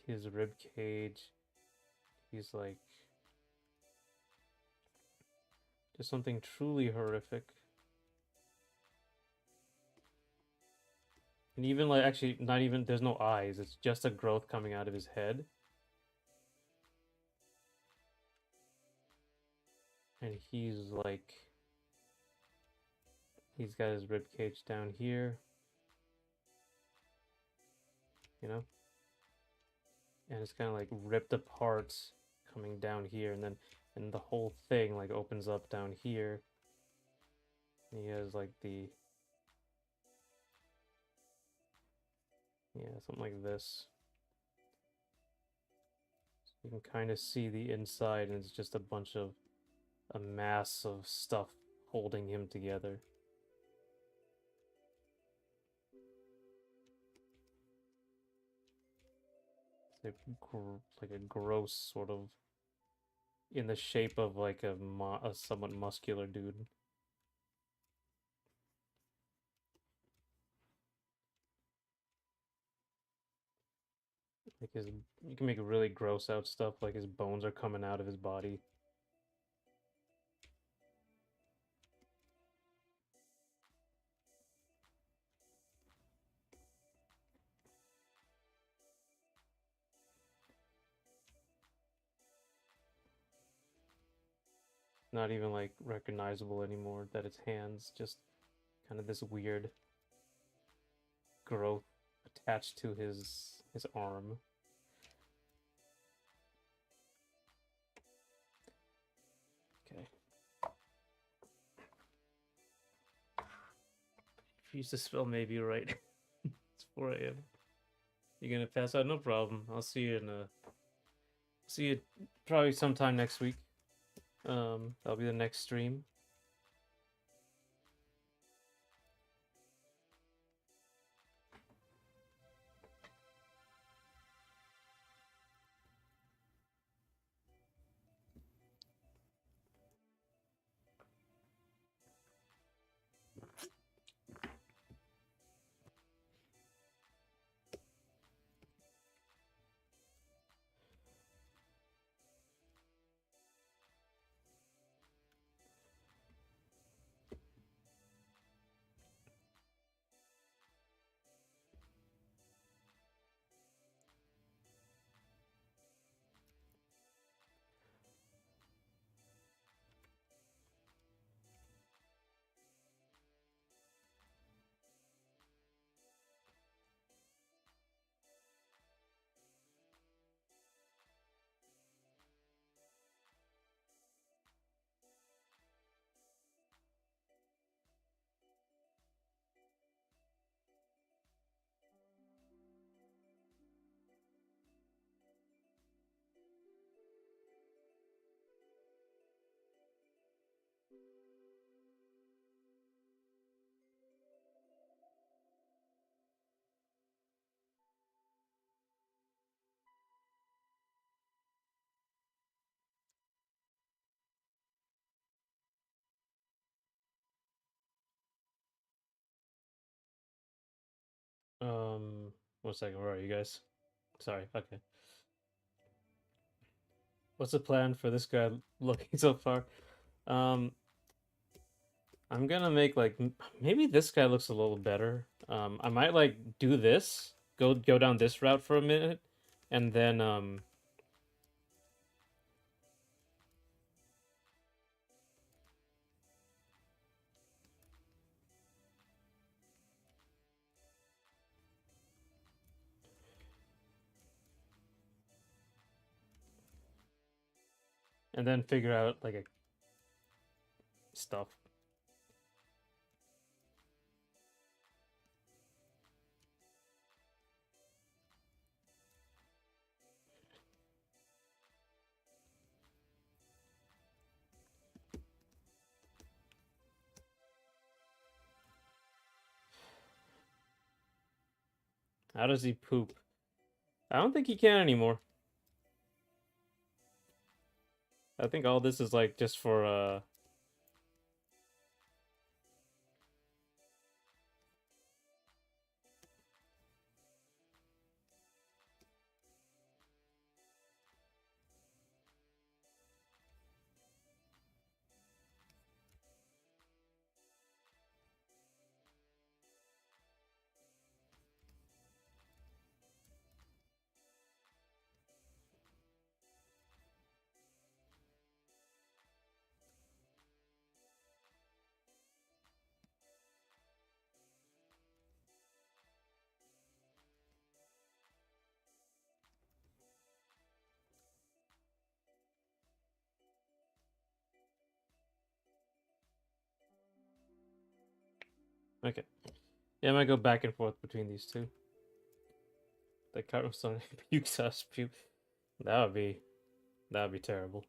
his rib cage, he's like just something truly horrific. And even like actually not even there's no eyes, it's just a growth coming out of his head. And he's like he's got his rib cage down here. You know? And it's kind of like ripped apart coming down here, and then and the whole thing like opens up down here. And he has like the something like this. So you can kind of see the inside, and it's just a mass of stuff holding him together. It's like a gross sort of in the shape of like a somewhat muscular dude. Like his, you can make really gross out stuff like his bones are coming out of his body. Not even like recognizable anymore that it's hands, just kind of this weird growth attached to his arm. Okay. If you used to spell maybe right. It's 4 a.m. You're gonna pass out? No problem. I'll see you see you probably sometime next week. That'll be the next stream. Um, 1 second. Where are you guys? Sorry. Okay. What's the plan for this guy looking so far? Um, I'm gonna make like maybe this guy looks a little better. I might like do this, go down this route for a minute, and then figure out like a stuff. How does he poop? I don't think he can anymore. I think all this is like just for okay. Yeah, I might go back and forth between these two. The Carlson pukes us puke. That would be terrible.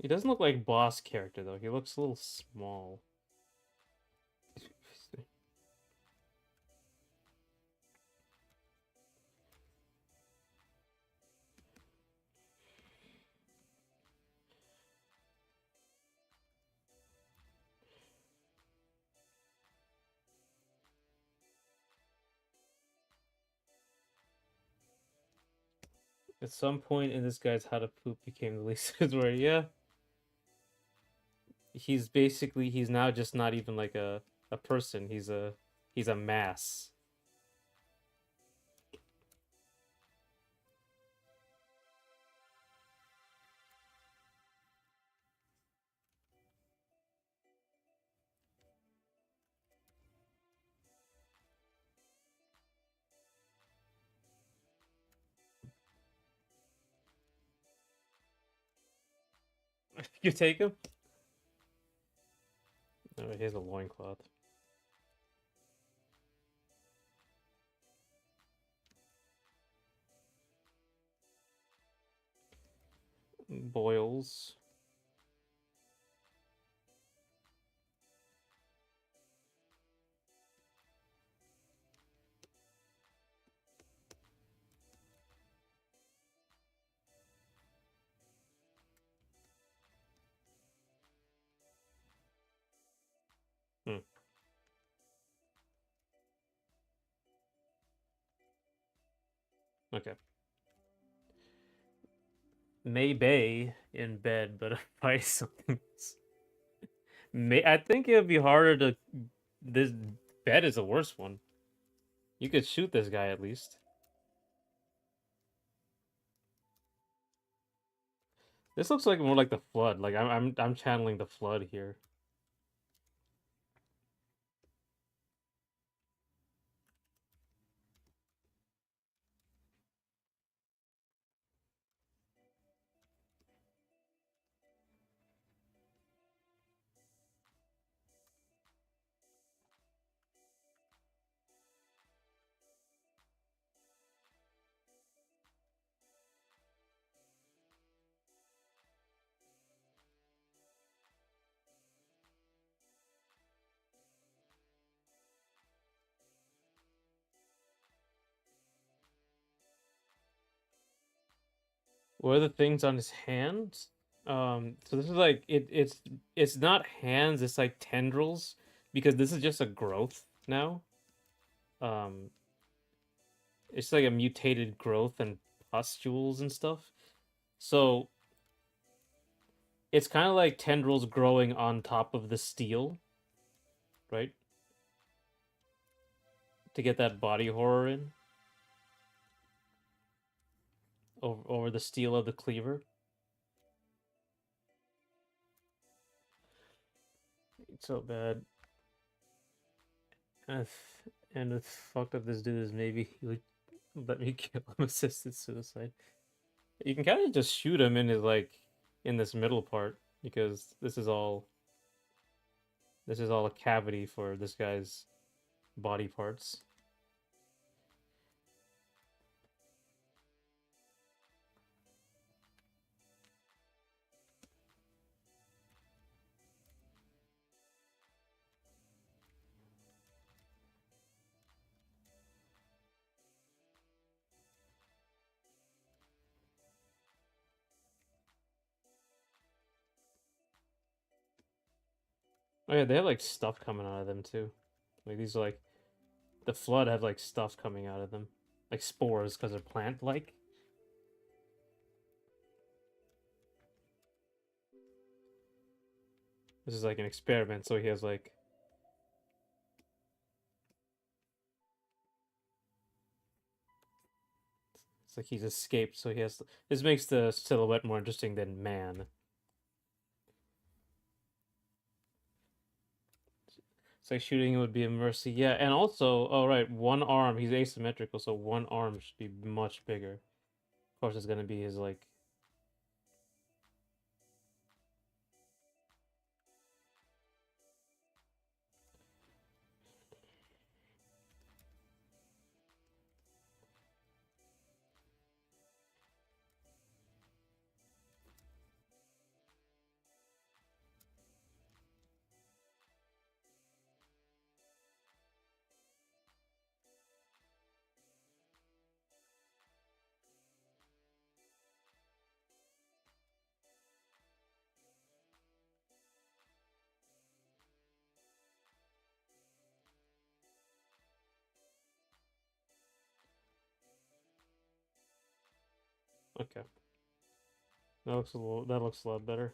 He doesn't look like boss character though. He looks a little small. At some point in this guy's how to poop became the least his word. Yeah, he's now just not even like a person. He's a mass. You take him? Oh, here's a loincloth. Boils. Hmm. Okay. Maybe in bed, but fight something. May I think it would be harder to. This bed is the worst one. You could shoot this guy at least. This looks like more like the flood. Like I'm channeling the flood here. What are the things on his hands? So this is like it's not hands. It's like tendrils because this is just a growth now. Um, it's like a mutated growth and pustules and stuff. So it's kind of like tendrils growing on top of the steel, right? To get that body horror in over the steel of the cleaver. It's so bad. And and the fucked up this dude is, maybe he would let me kill him assisted suicide. You can kind of just shoot him in his, like, in this middle part, because this is all a cavity for this guy's body parts. Oh yeah, they have like stuff coming out of them too. Like these are like the flood have like stuff coming out of them, like spores because they're plant-like. This is like an experiment, so he has like it's like he's escaped, so he has. This makes the silhouette more interesting than man. It's like shooting would be a mercy, yeah. And also, oh right, one arm. He's asymmetrical, so one arm should be much bigger. Of course, it's gonna be his like. Okay, that looks a little. That looks a lot better.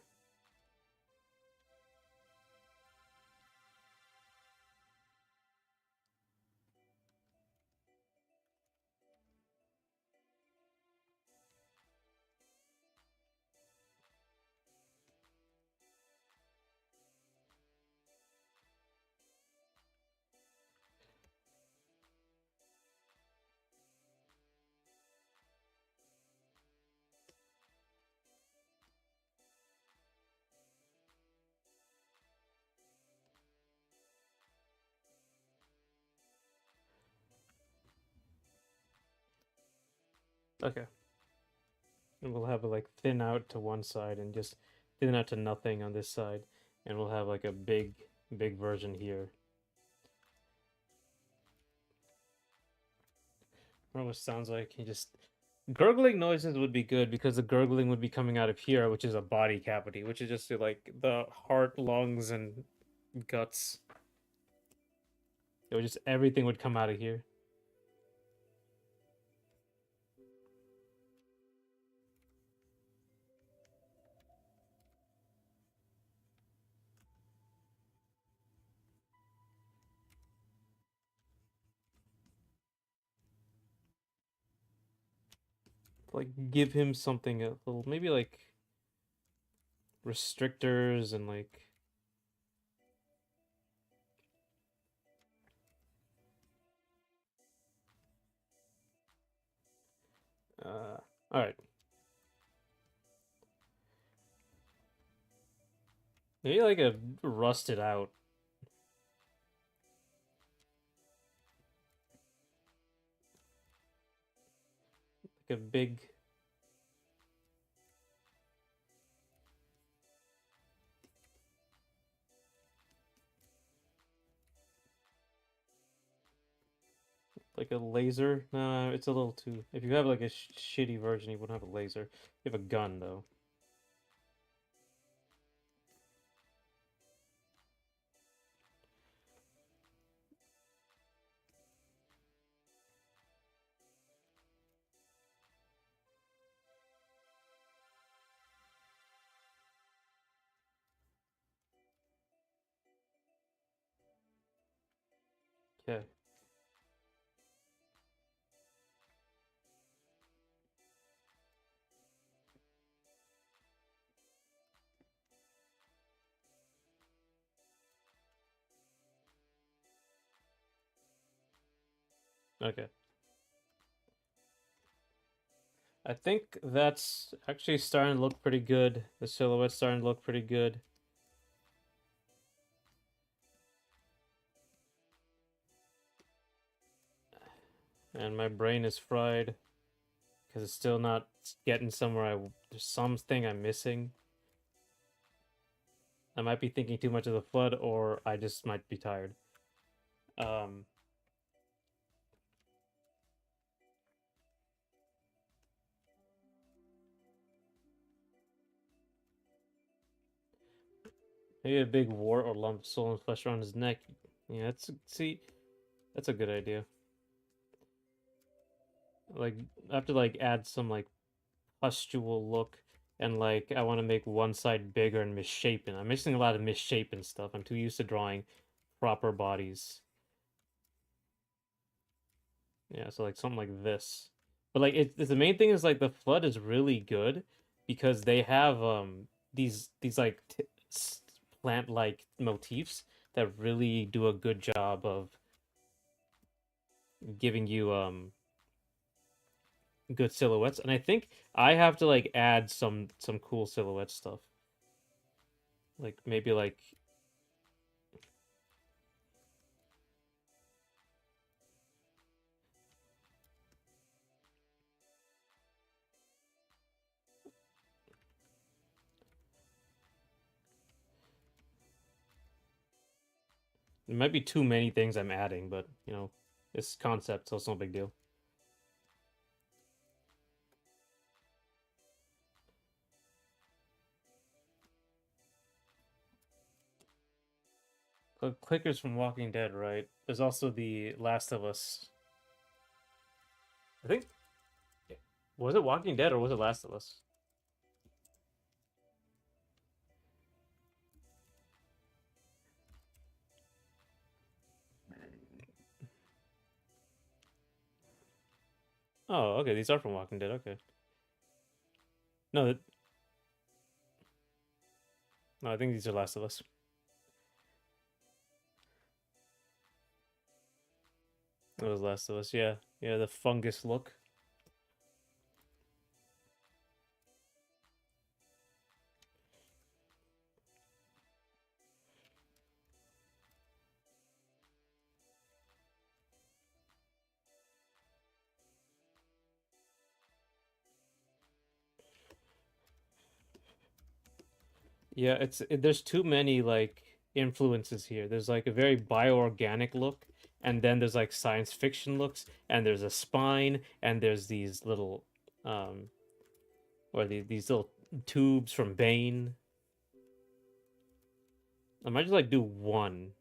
Okay. And we'll have it like thin out to one side and just thin out to nothing on this side. And we'll have like a big version here. I don't know what it sounds like. You just gurgling noises would be good because the gurgling would be coming out of here, which is a body cavity, which is just like the heart, lungs, and guts. It would just everything would come out of here. Like give him something a little, maybe like restrictors and like. All right. Maybe like a rusted out, like a big. Like a laser? No, it's a little too. If you have like a shitty version, you wouldn't have a laser. You have a gun though. Okay. Okay. I think that's actually starting to look pretty good. The silhouette's starting to look pretty good. And my brain is fried because it's still not getting somewhere. There's something I'm missing. I might be thinking too much of the flood, or I just might be tired. Um, Maybe a big wart or lump of swollen flesh around his neck. Yeah, that's a good idea. Like, I have to like add some like pustule look, and like I want to make one side bigger and misshapen. I'm missing a lot of misshapen stuff. I'm too used to drawing proper bodies. Yeah, so like something like this. But like the main thing is like the flood is really good because they have these like plant like motifs that really do a good job of giving you good silhouettes. And I think I have to like add some cool silhouette stuff. Like maybe like it might be too many things I'm adding, but you know, it's concept, so it's no big deal. Clickers from Walking Dead, right? There's also the Last of Us. I think was it Walking Dead or was it Last of Us? Oh, okay. These are from Walking Dead. Okay. No, no, I think these are Last of Us. It was Last of Us. Yeah, yeah. The fungus look. Yeah, there's too many like influences here. There's like a very bioorganic look, and then there's like science fiction looks, and there's a spine, and there's these little or these little tubes from Bane. I might just like do one.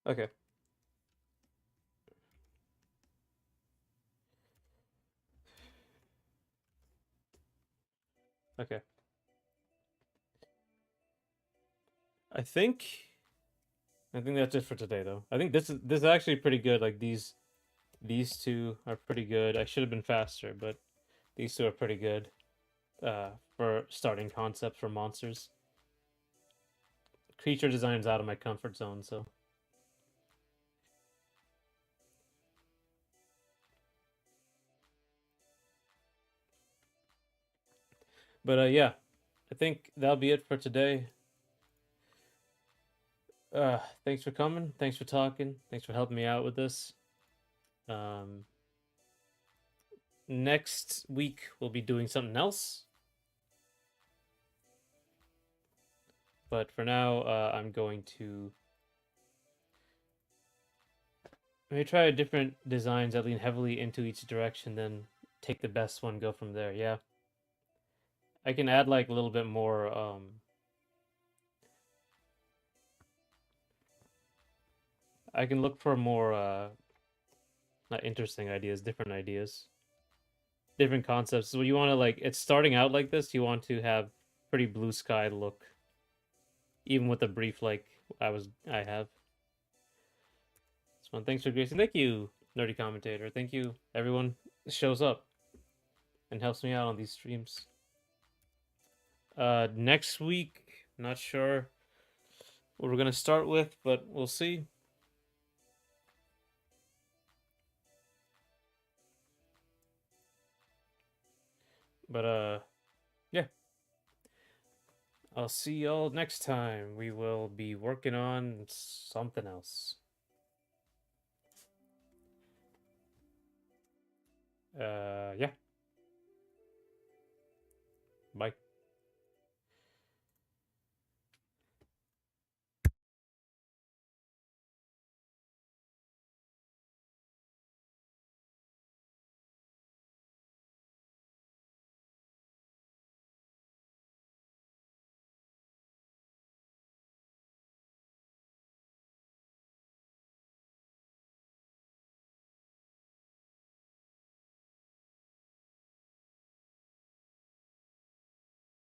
Okay. Okay. I think I think that's it for today though. I think this is actually pretty good. Like these two are pretty good. I should have been faster, but these two are pretty good for starting concepts for monsters. Creature design is out of my comfort zone, so. But yeah, I think that'll be it for today. Thanks for coming. Thanks for talking. Thanks for helping me out with this. Um, Next week we'll be doing something else. But for now, I'm going to maybe try different designs that lean heavily into each direction, then take the best one, go from there. Yeah, I can add like a little bit more. I can look for more not interesting ideas, different ideas, different concepts. So you want to like it's starting out like this. You want to have pretty blue sky look, even with the brief like I have. So thanks for gracing. Thank you, nerdy commentator. Thank you, everyone shows up and helps me out on these streams. Next week, not sure what we're gonna start with, but we'll see. But yeah. I'll see y'all next time. We will be working on something else. Yeah. Bye.